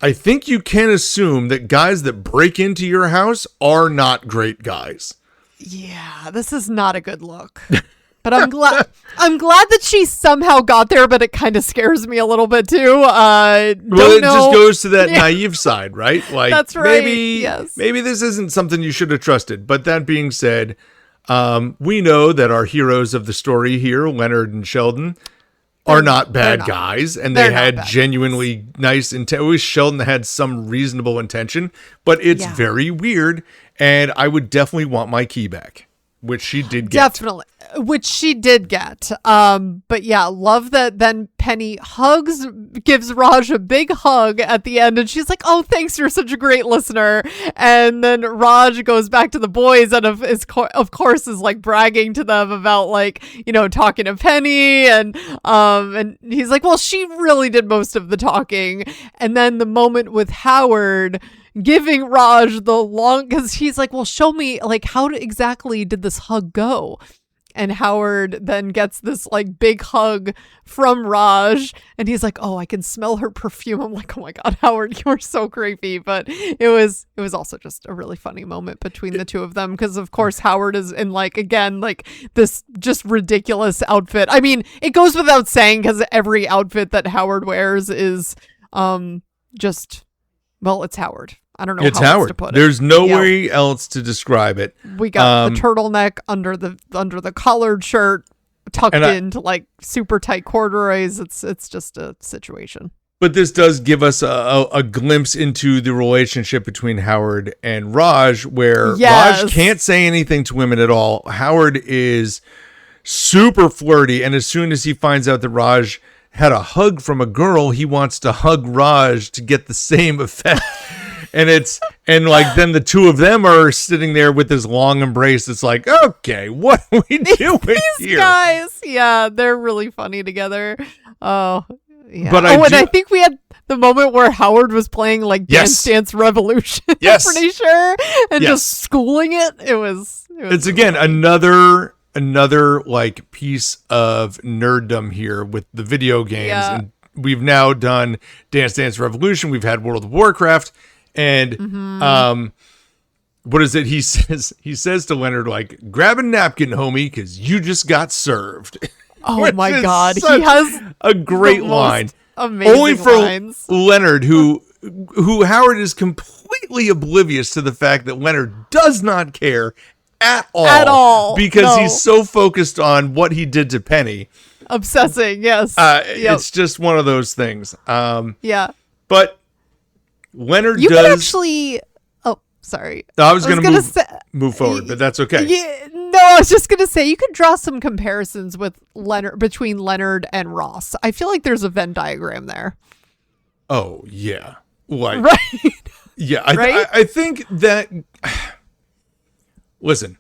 Speaker 2: I think you can assume that guys that break into your house are not great guys.
Speaker 1: Yeah, this is not a good look. But I'm glad that she somehow got there, but it kind of scares me a little bit too.
Speaker 2: Just goes to that naive side, right?
Speaker 1: That's right.
Speaker 2: Maybe this isn't something you should have trusted. But that being said, we know that our heroes of the story here, Leonard and Sheldon, are not bad guys, and they had genuinely nice intent. I wish Sheldon had some reasonable intention, but it's very weird, and I would definitely want my key back, which she did get.
Speaker 1: Definitely. which she did get. But yeah, love that then Penny gives Raj a big hug at the end, and she's like, oh, thanks, you're such a great listener. And then Raj goes back to the boys and of course is like bragging to them about like, talking to Penny, and he's like, well, she really did most of the talking. And then the moment with Howard giving Raj because he's like, well, show me, like, how exactly did this hug go? And Howard then gets this like big hug from Raj, and he's like, oh, I can smell her perfume. I'm like, oh my God, Howard, you're so creepy. But it was also just a really funny moment between the two of them, because of course Howard is in like, again, like this just ridiculous outfit. I mean, it goes without saying, because every outfit that Howard wears is just, well, it's Howard. I don't know
Speaker 2: it's
Speaker 1: how else
Speaker 2: Howard.
Speaker 1: to put it.
Speaker 2: There's no way else to describe it.
Speaker 1: We got the turtleneck under the collared shirt tucked into like super tight corduroys. It's just a situation.
Speaker 2: But this does give us a glimpse into the relationship between Howard and Raj, where Raj can't say anything to women at all. Howard is super flirty, and as soon as he finds out that Raj had a hug from a girl, he wants to hug Raj to get the same effect. And then the two of them are sitting there with this long embrace. It's like, okay, what are we doing
Speaker 1: These
Speaker 2: here?
Speaker 1: guys, yeah, they're really funny together. Oh, yeah.
Speaker 2: But
Speaker 1: I think we had the moment where Howard was playing like Dance Dance Revolution.
Speaker 2: Yes.
Speaker 1: I'm pretty sure, and just schooling it. It's
Speaker 2: again another like piece of nerddom here with the video games, and we've now done Dance Dance Revolution. We've had World of Warcraft. And what is it? He says to Leonard, like, grab a napkin, homie, because you just got served.
Speaker 1: Oh my God. He has
Speaker 2: a great line.
Speaker 1: Amazing
Speaker 2: only for
Speaker 1: lines.
Speaker 2: Leonard, who Howard is completely oblivious to the fact that Leonard does not care at all. Because he's so focused on what he did to Penny.
Speaker 1: Obsessing, yes.
Speaker 2: It's just one of those things.
Speaker 1: Yeah.
Speaker 2: But Leonard
Speaker 1: you
Speaker 2: does.
Speaker 1: Could actually. Oh, sorry.
Speaker 2: I was going to move forward, but that's okay.
Speaker 1: Yeah, no, I was just going to say you could draw some comparisons between Leonard and Ross. I feel like there's a Venn diagram there.
Speaker 2: Oh yeah, like,
Speaker 1: right?
Speaker 2: Yeah,
Speaker 1: right?
Speaker 2: I think that. Listen,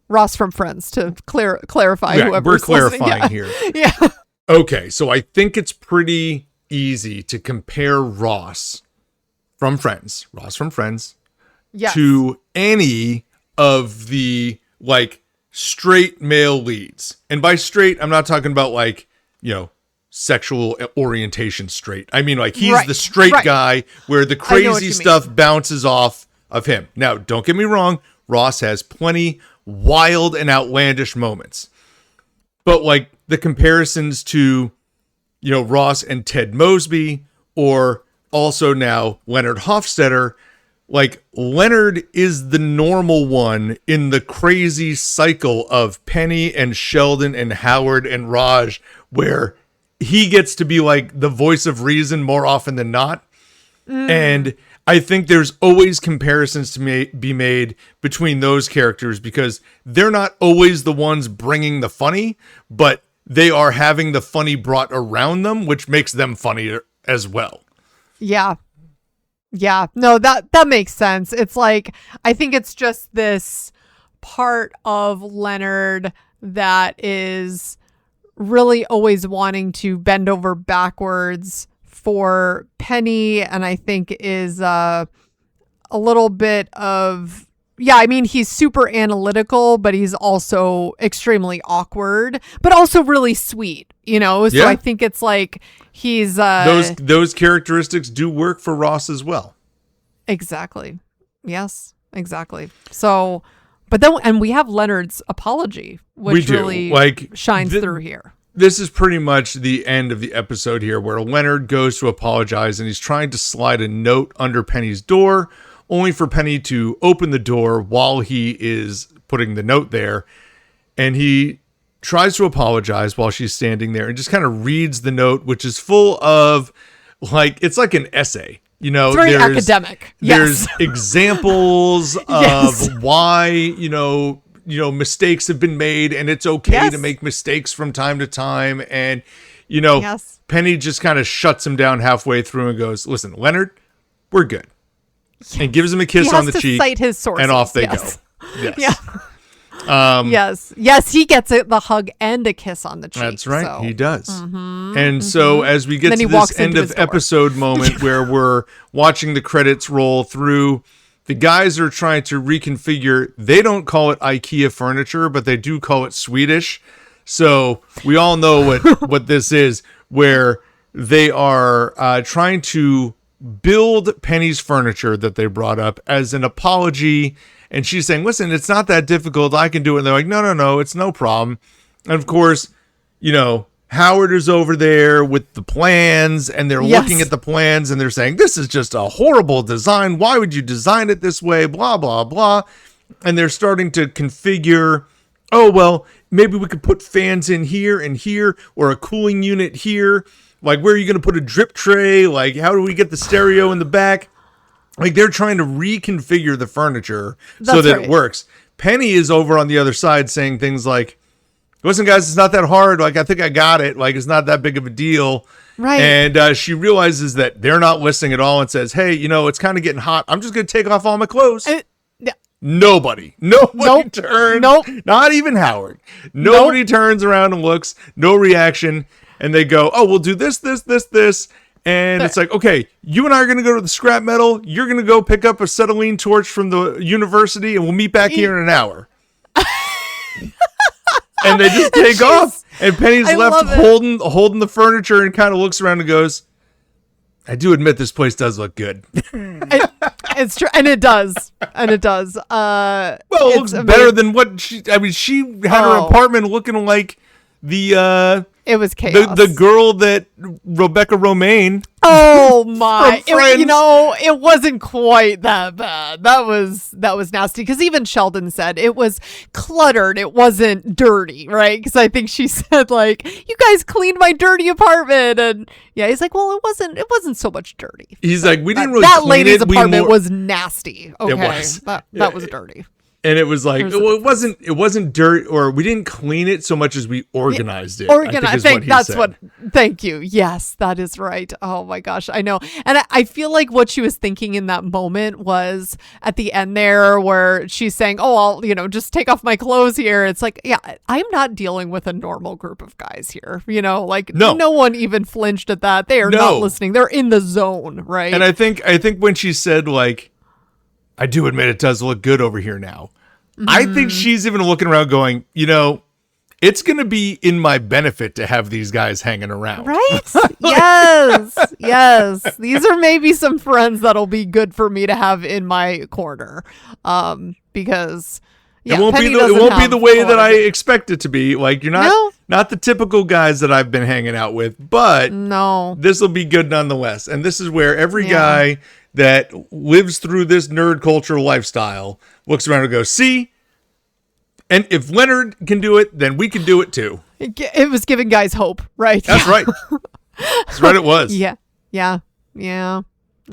Speaker 1: Ross from Friends, to clarify.
Speaker 2: Yeah,
Speaker 1: whoever
Speaker 2: we're clarifying here.
Speaker 1: Yeah.
Speaker 2: Okay, so I think it's pretty easy to compare Ross from Friends,
Speaker 1: yes,
Speaker 2: to any of the like straight male leads. And by straight, I'm not talking about like, sexual orientation straight. I mean, like, he's the straight guy where the crazy stuff bounces off of him. Now, don't get me wrong, Ross has plenty wild and outlandish moments. But like the comparisons to, Ross and Ted Mosby, or also now Leonard Hofstadter, like, Leonard is the normal one in the crazy cycle of Penny and Sheldon and Howard and Raj, where he gets to be like the voice of reason more often than not. And I think there's always comparisons to be made between those characters, because they're not always the ones bringing the funny, but they are having the funny brought around them, which makes them funnier as well.
Speaker 1: Yeah. Yeah. No, that makes sense. It's like, I think it's just this part of Leonard that is really always wanting to bend over backwards for Penny, and I think is a little bit of, I mean, he's super analytical, but he's also extremely awkward, but also really sweet, So I think it's like he's
Speaker 2: those characteristics do work for Ross as well.
Speaker 1: Exactly. Yes, exactly. So, but then, and we have Leonard's apology, which really shines through here.
Speaker 2: This is pretty much the end of the episode here, where Leonard goes to apologize, and he's trying to slide a note under Penny's door, only for Penny to open the door while he is putting the note there. And he tries to apologize while she's standing there and just kind of reads the note, which is full of, like, it's like an essay.
Speaker 1: It's very academic.
Speaker 2: There's examples of why, mistakes have been made, and it's okay
Speaker 1: Yes.
Speaker 2: to make mistakes from time to time. And,
Speaker 1: Yes.
Speaker 2: Penny just kind of shuts him down halfway through and goes, listen, Leonard, we're good. And gives him a kiss
Speaker 1: He
Speaker 2: on
Speaker 1: has
Speaker 2: the
Speaker 1: to
Speaker 2: cheek.
Speaker 1: cite his sources.
Speaker 2: And off they
Speaker 1: Yes.
Speaker 2: go. Yes.
Speaker 1: Yeah. Yes, he gets the hug and a kiss on the cheek.
Speaker 2: That's right.
Speaker 1: So.
Speaker 2: He does. And so as we get
Speaker 1: Then
Speaker 2: to
Speaker 1: he
Speaker 2: this
Speaker 1: walks
Speaker 2: end
Speaker 1: into
Speaker 2: of
Speaker 1: his door.
Speaker 2: episode moment where we're watching the credits roll through, the guys are trying to reconfigure. They don't call it IKEA furniture, but they do call it Swedish. So we all know what this is, where they are trying to build Penny's furniture that they brought up as an apology. And she's saying, listen, it's not that difficult. I can do it. And they're like, no, it's no problem. And of course, Howard is over there with the plans, and they're looking at the plans, and they're saying, this is just a horrible design. Why would you design it this way? Blah, blah, blah. And they're starting to configure, oh, well, maybe we could put fans in here and here, or a cooling unit here. Like, where are you going to put a drip tray? Like, how do we get the stereo in the back? Like, they're trying to reconfigure the furniture so that it works. Penny is over on the other side saying things like, listen, guys, it's not that hard. Like, I think I got it. Like, it's not that big of a deal.
Speaker 1: Right.
Speaker 2: And she realizes that they're not listening at all and says, hey, it's kind of getting hot. I'm just going to take off all my clothes. Nobody turns.
Speaker 1: Nope.
Speaker 2: Not even Howard. Nobody turns around and looks. No reaction. And they go, oh, we'll do this. And it's like, okay, you and I are going to go to the scrap metal. You're going to go pick up a acetylene torch from the university, and we'll meet back here in an hour. And they just take off. And Penny's left holding the furniture and kind of looks around and goes, I do admit this place does look good.
Speaker 1: It's true. And it does. Well,
Speaker 2: it looks better than what she had her apartment looking like the
Speaker 1: it was chaos.
Speaker 2: The girl that Rebecca Romaine.
Speaker 1: Oh my!
Speaker 2: From Friends.
Speaker 1: It wasn't quite that bad. That was nasty. Because even Sheldon said it was cluttered. It wasn't dirty, right? Because I think she said like, "You guys cleaned my dirty apartment," and he's like, "Well, it wasn't so much dirty."
Speaker 2: He's like, "We didn't really
Speaker 1: that
Speaker 2: clean
Speaker 1: lady's
Speaker 2: it.
Speaker 1: apartment was nasty. Okay,
Speaker 2: It was.
Speaker 1: That was dirty."
Speaker 2: And it was like, it wasn't dirt, or we didn't clean it so much as we organized it.
Speaker 1: Thank you. Yes, that is right. Oh my gosh, I know. And I feel like what she was thinking in that moment was at the end there where she's saying, oh, I'll, just take off my clothes here. It's like, yeah, I'm not dealing with a normal group of guys here. No one even flinched at that. They are not listening. They're in the zone, right?
Speaker 2: And I think when she said like, I do admit it does look good over here now. I think she's even looking around going, it's going to be in my benefit to have these guys hanging around.
Speaker 1: Right? Yes. These are maybe some friends that'll be good for me to have in my corner. Because
Speaker 2: it won't be the way that I expect it to be. Like, you're not the typical guys that I've been hanging out with, but this will be good nonetheless. And this is where every guy that lives through this nerd culture lifestyle looks around and goes, see? And if Leonard can do it, then we can do it too.
Speaker 1: It was giving guys hope, right?
Speaker 2: That's right. That's right, it was.
Speaker 1: Yeah.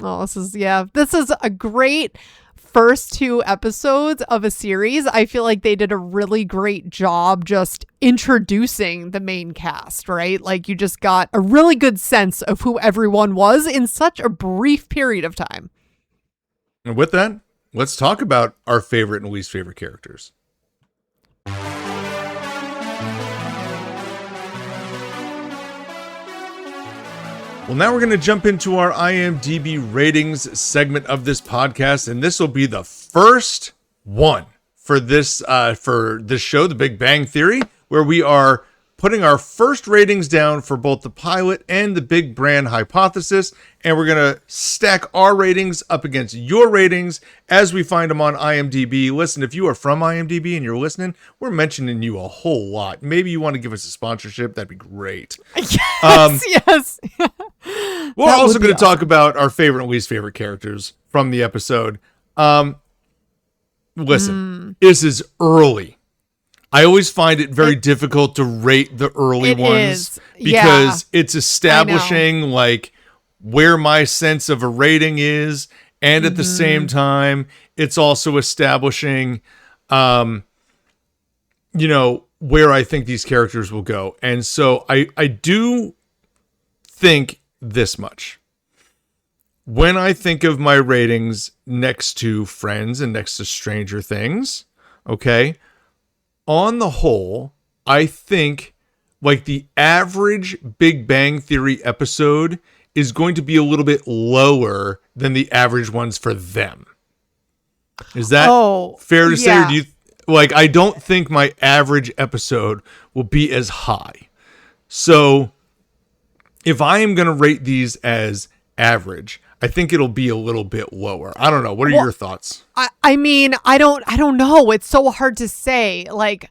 Speaker 1: Oh, this is a great first 2 episodes of a series. I feel like they did a really great job just introducing the main cast, right? Like, you just got a really good sense of who everyone was in such a brief period of time.
Speaker 2: And with that, let's talk about our favorite and least favorite characters. Well, now we're going to jump into our IMDb ratings segment of this podcast, and this will be the first one for this show, The Big Bang Theory, where we are putting our first ratings down for both the pilot and the Big Bran hypothesis, and we're going to stack our ratings up against your ratings as we find them on IMDb. Listen, if you are from IMDb and you're listening, we're mentioning you a whole lot. Maybe you want to give us a sponsorship. That'd be great.
Speaker 1: Yes.
Speaker 2: We're also going to talk about our favorite and least favorite characters from the episode. Listen, this is early. I always find it very difficult to rate the early ones because it's establishing like where my sense of a rating is, and at the same time, it's also establishing where I think these characters will go. And so I do think this much. When I think of my ratings next to Friends and next to Stranger Things, okay, on the whole, I think like the average Big Bang Theory episode is going to be a little bit lower than the average ones for them. Is that fair to say? Or do you I don't think my average episode will be as high. So if I am going to rate these as average, I think it'll be a little bit lower. I don't know. What are your thoughts?
Speaker 1: I mean, I don't know. It's so hard to say. Like,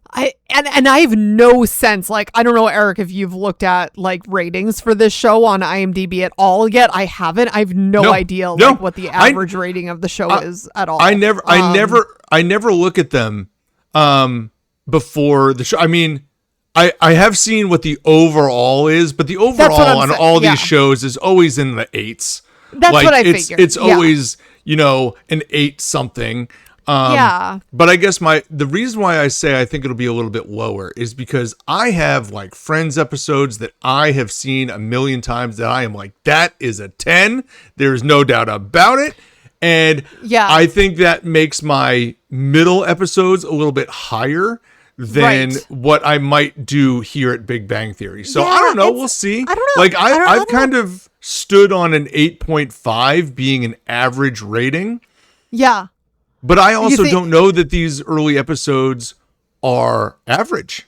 Speaker 1: I have no sense. Like, I don't know, Eric, if you've looked at like ratings for this show on IMDb at all yet. I haven't. I have no idea what the average rating of the show is at all.
Speaker 2: I never look at them before the show. I mean, I have seen what the overall is, but the overall on all these shows is always in the 8s.
Speaker 1: That's what I figured.
Speaker 2: It's always, an 8 something. But I guess the reason why I say I think it'll be a little bit lower is because I have like Friends episodes that I have seen a million times that I am like, that is a 10. There's no doubt about it. And I think that makes my middle episodes a little bit higher than what I might do here at Big Bang Theory. So I don't know. We'll see. I don't know. Like I've kind of stood on an 8.5 being an average rating.
Speaker 1: Yeah.
Speaker 2: But I also don't know that these early episodes are average.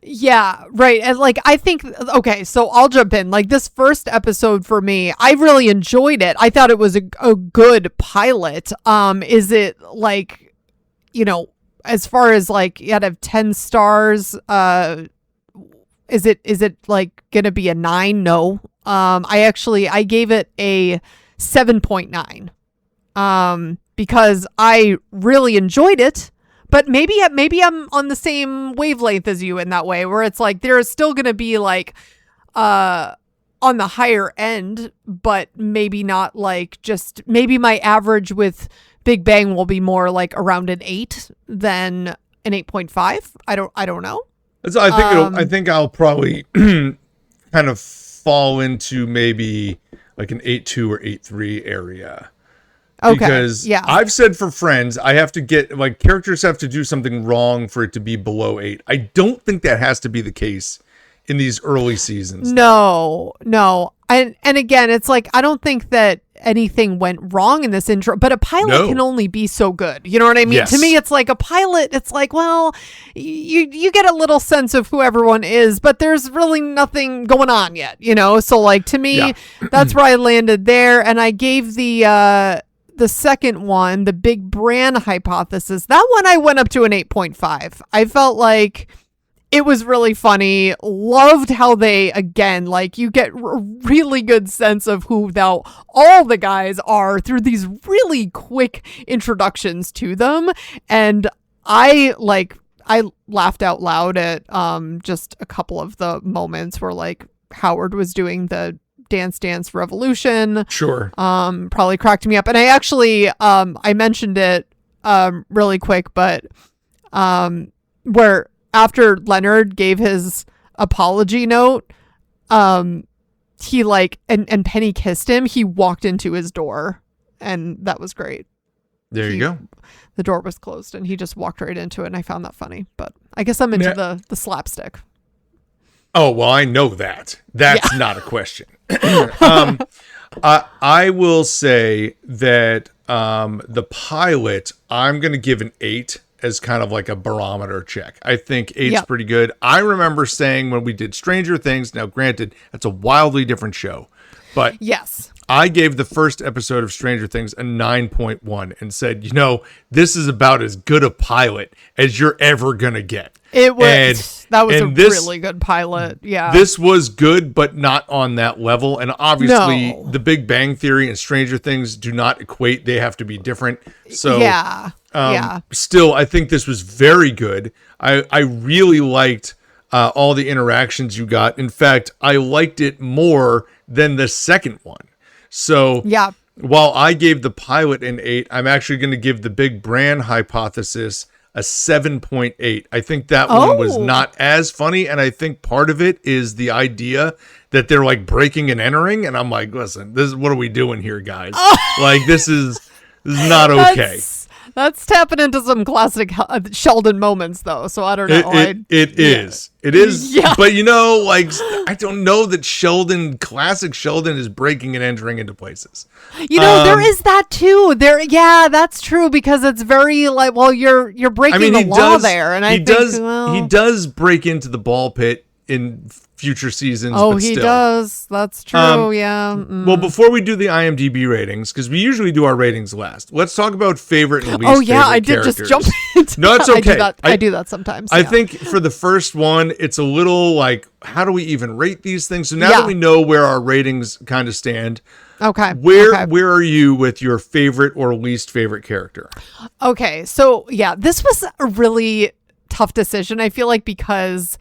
Speaker 1: Yeah, right. And like, I think, okay, so I'll jump in. Like this first episode for me, I really enjoyed it. I thought it was a good pilot. Is it like, as far as like out of 10 stars, is it like gonna be a 9? No. I gave it a 7.9. Because I really enjoyed it, but maybe I'm on the same wavelength as you in that way, where it's like there is still gonna be like on the higher end, but maybe not like maybe my average with Big Bang will be more like around an 8 than an 8.5. I don't know.
Speaker 2: So I think I'll probably kind of fall into maybe like an 8.2 or 8.3 area.
Speaker 1: Okay.
Speaker 2: Because I've said for Friends, I have to get like characters have to do something wrong for it to be below 8. I don't think that has to be the case in these early seasons.
Speaker 1: No. And again, it's like, I don't think that anything went wrong in this intro, but a pilot can only be so good. You know what I mean?
Speaker 2: Yes.
Speaker 1: To me, it's like a pilot. It's like, well, you get a little sense of who everyone is, but there's really nothing going on yet, So like, to me, that's where I landed there. And I gave the second one, the Big Bran hypothesis, that one I went up to an 8.5. I felt like it was really funny. Loved how they, again, like you get a really good sense of who all the guys are through these really quick introductions to them. And I laughed out loud at just a couple of the moments where like Howard was doing the Dance Revolution.
Speaker 2: Sure.
Speaker 1: Probably cracked me up. And I actually, I mentioned it really quick, but where after Leonard gave his apology note, he like, and Penny kissed him, he walked into his door, and that was great.
Speaker 2: There you go.
Speaker 1: The door was closed and he just walked right into it, and I found that funny. But I guess I'm into the slapstick.
Speaker 2: Oh, well, I know that. That's not a question. I will say that the pilot, I'm going to give an 8 as kind of like a barometer check. I think 8's pretty good. I remember saying when we did Stranger Things, now granted, that's a wildly different show, but
Speaker 1: yes,
Speaker 2: I gave the first episode of Stranger Things a 9.1 and said, this is about as good a pilot as you're ever going to get.
Speaker 1: It was. That was really good pilot. Yeah.
Speaker 2: This was good, but not on that level. And obviously, The Big Bang Theory and Stranger Things do not equate. They have to be different. So, still, I think this was very good. I really liked all the interactions you got. In fact, I liked it more than the second one. So, while I gave the pilot an 8, I'm actually going to give the Big Bran hypothesis a 7.8. I think that one was
Speaker 1: Oh.
Speaker 2: not as funny, and I think part of it is the idea that they're like breaking and entering, and I'm like, listen, this is what are we doing here, guys? Like this is not okay.
Speaker 1: That's tapping into some classic Sheldon moments, though. So I don't know.
Speaker 2: It is.
Speaker 1: Yeah.
Speaker 2: But like I don't know that classic Sheldon is breaking and entering into places.
Speaker 1: There is that too. Yeah, that's true because it's very like, well, you're breaking the law there, and he
Speaker 2: does break into the ball pit in future seasons.
Speaker 1: Oh,
Speaker 2: but
Speaker 1: he
Speaker 2: still.
Speaker 1: does. That's true. Yeah.
Speaker 2: Well, before we do the IMDb ratings, because we usually do our ratings last, let's talk about favorite and least.
Speaker 1: Oh yeah,
Speaker 2: favorite
Speaker 1: I did
Speaker 2: characters.
Speaker 1: just jump into.
Speaker 2: No, it's okay.
Speaker 1: I do that sometimes.
Speaker 2: I think for the first one, it's a little like, how do we even rate these things? So now that we know where our ratings kind of stand,
Speaker 1: okay,
Speaker 2: where are you with your favorite or least favorite character?
Speaker 1: Okay, so yeah, this was a really tough decision. I feel like because,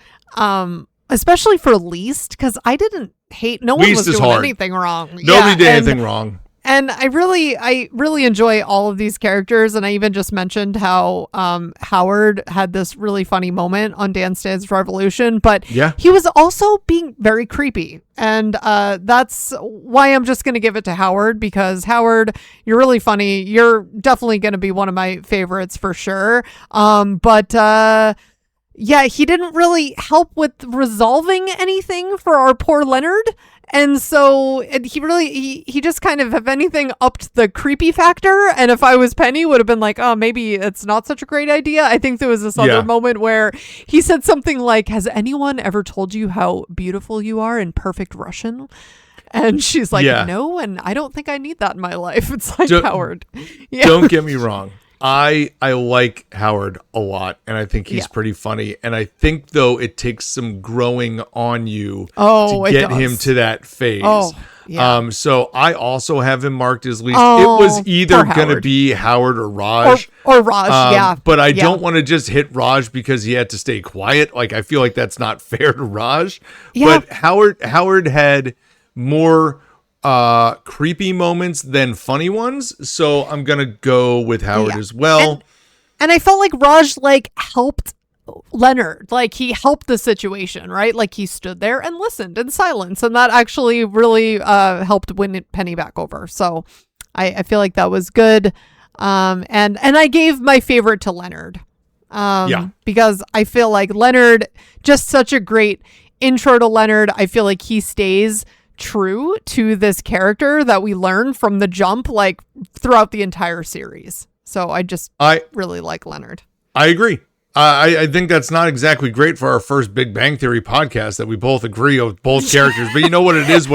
Speaker 1: especially for least, because I didn't hate. No one
Speaker 2: Least
Speaker 1: was
Speaker 2: is
Speaker 1: doing
Speaker 2: hard.
Speaker 1: anything wrong.
Speaker 2: Nobody did anything wrong.
Speaker 1: And I really enjoy all of these characters. And I even just mentioned how Howard had this really funny moment on Dance Dance Revolution, but he was also being very creepy. And that's why I'm just going to give it to Howard, because Howard, you're really funny. You're definitely going to be one of my favorites for sure. Yeah, he didn't really help with resolving anything for our poor Leonard. And so he just kind of, if anything, upped the creepy factor. And if I was Penny, would have been like, oh, maybe it's not such a great idea. I think there was this other moment where he said something like, has anyone ever told you how beautiful you are in perfect Russian? And she's like, no, and I don't think I need that in my life. It's like, Howard. Yeah.
Speaker 2: Don't get me wrong. I like Howard a lot, and I think he's pretty funny. And I think, though, it takes some growing on you to get him to that phase.
Speaker 1: Oh, yeah.
Speaker 2: So I also have him marked as least. It was either going to be Howard or Raj.
Speaker 1: Or Raj,
Speaker 2: But I don't want to just hit Raj because he had to stay quiet. Like, I feel like that's not fair to Raj. Yeah. But Howard had more creepy moments than funny ones, so I'm gonna go with Howard as well.
Speaker 1: And I felt like Raj helped Leonard, he helped the situation, right? Like he stood there and listened in silence, and that actually really helped win Penny back over. So I feel like that was good. And I gave my favorite to Leonard, because I feel like Leonard, just such a great intro to Leonard. I feel like he stays true to this character that we learn from the jump, throughout the entire series. So I really like Leonard.
Speaker 2: I agree. I think that's not exactly great for our first Big Bang Theory podcast that we both agree with both characters, but you know what it is.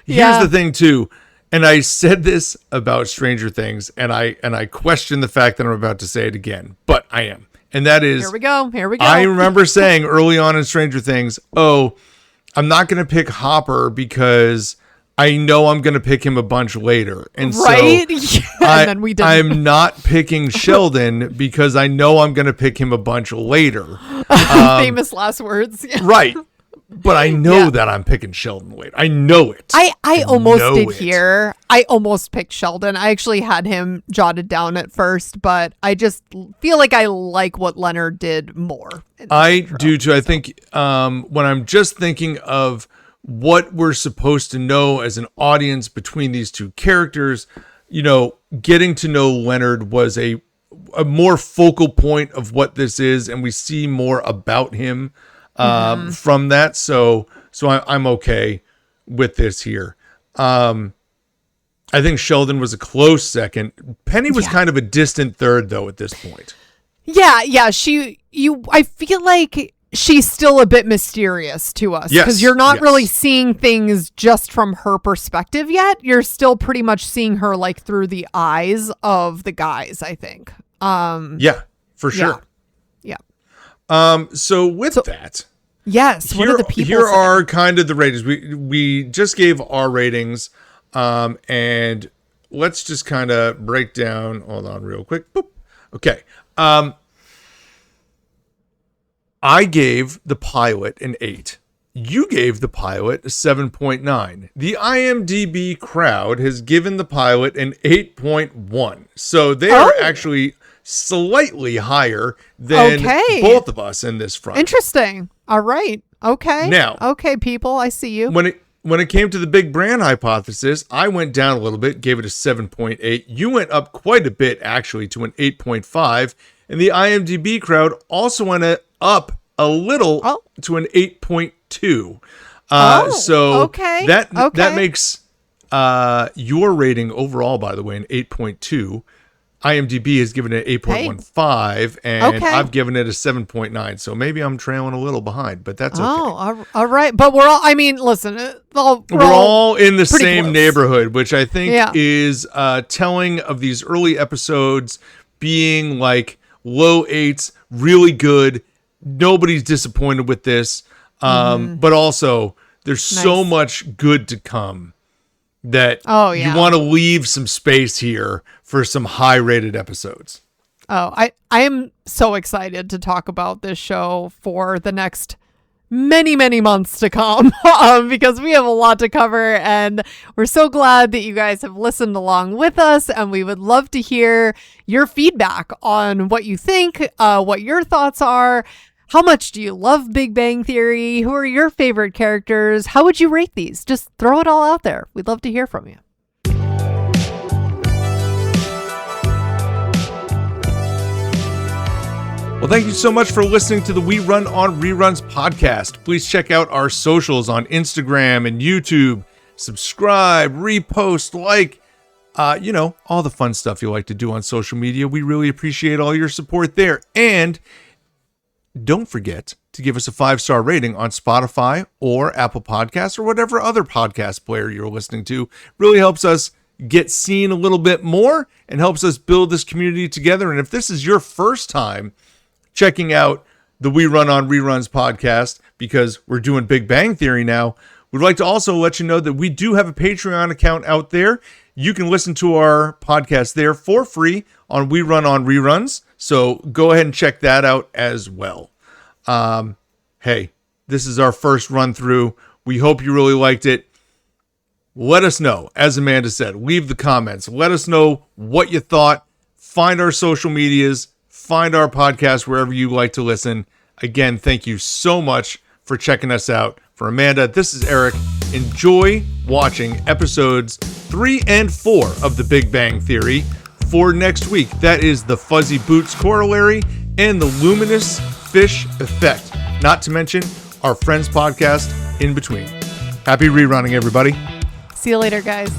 Speaker 2: Here's the thing too. And I said this about Stranger Things, and I question the fact that I'm about to say it again, but I am. And that is,
Speaker 1: here we go.
Speaker 2: I remember saying early on in Stranger Things, I'm not going to pick Hopper because I know I'm going to pick him a bunch later. And
Speaker 1: right?
Speaker 2: So
Speaker 1: and then we didn't.
Speaker 2: I'm not picking Sheldon because I know I'm going to pick him a bunch later.
Speaker 1: Famous last words.
Speaker 2: Right. But I know that I'm picking Sheldon later. I know it.
Speaker 1: I almost did here. I almost picked Sheldon. I actually had him jotted down at first, but I just feel like I like what Leonard did more.
Speaker 2: I do too. I think when I'm just thinking of what we're supposed to know as an audience between these two characters, getting to know Leonard was a more focal point of what this is, and we see more about him from that. So I'm okay with this here. I think Sheldon was a close second. Penny was kind of a distant third though at this point.
Speaker 1: Yeah. I feel like she's still a bit mysterious to us because you're not really seeing things just from her perspective yet. You're still pretty much seeing her through the eyes of the guys, I think.
Speaker 2: Yeah, for sure.
Speaker 1: Yeah.
Speaker 2: So that,
Speaker 1: yes. What are the people?
Speaker 2: Here are kind of the ratings. We just gave our ratings, and let's just kind of break down. Hold on, real quick. Boop. Okay. I gave the pilot an 8. You gave the pilot a 7.9. The IMDb crowd has given the pilot an 8.1. So they are actually slightly higher than both of us in this front.
Speaker 1: Interesting. All right. Okay.
Speaker 2: Now,
Speaker 1: okay, people, I see you.
Speaker 2: When it came to the Big Bran hypothesis, I went down a little bit, gave it a 7.8. You went up quite a bit, actually, to an 8.5. And the IMDb crowd also went up a little to an 8.2. That makes your rating overall, by the way, an 8.2. IMDb has given it 8.15, and I've given it a 7.9. So maybe I'm trailing a little behind, but that's okay.
Speaker 1: All right. But we're all, I mean, listen, we're all
Speaker 2: in the same
Speaker 1: close
Speaker 2: neighborhood, which I think is telling of these early episodes being like low 8s, really good. Nobody's disappointed with this. But also, there's so much good to come that you want to leave some space here for some high-rated episodes.
Speaker 1: I am so excited to talk about this show for the next many, many months to come because we have a lot to cover, and we're so glad that you guys have listened along with us, and we would love to hear your feedback on what you think, what your thoughts are. How much do you love Big Bang Theory? Who are your favorite characters? How would you rate these? Just throw it all out there. We'd love to hear from you.
Speaker 2: Well, thank you so much for listening to the We Run on Reruns podcast. Please check out our socials on Instagram and YouTube. Subscribe, repost, like, all the fun stuff you like to do on social media. We really appreciate all your support there. And don't forget to give us a 5-star rating on Spotify or Apple Podcasts or whatever other podcast player you're listening to. Really helps us get seen a little bit more and helps us build this community together. And if this is your first time checking out the We Run on Reruns podcast, because we're doing Big Bang Theory now, we'd like to also let you know that we do have a Patreon account out there. You can listen to our podcast there for free on We Run on Reruns. So go ahead and check that out as well. Hey, this is our first run through. We hope you really liked it. Let us know. As Amanda said, leave the comments. Let us know what you thought. Find our social medias. Find our podcast wherever you like to listen. Again, thank you so much for checking us out. For Amanda, this is Eric. Enjoy watching episodes 3 and 4 of The Big Bang Theory. For next week, that is the Fuzzy Boots Corollary and the Luminous Fish Effect. Not to mention our Friends podcast in between. Happy rerunning, everybody.
Speaker 1: See you later, guys.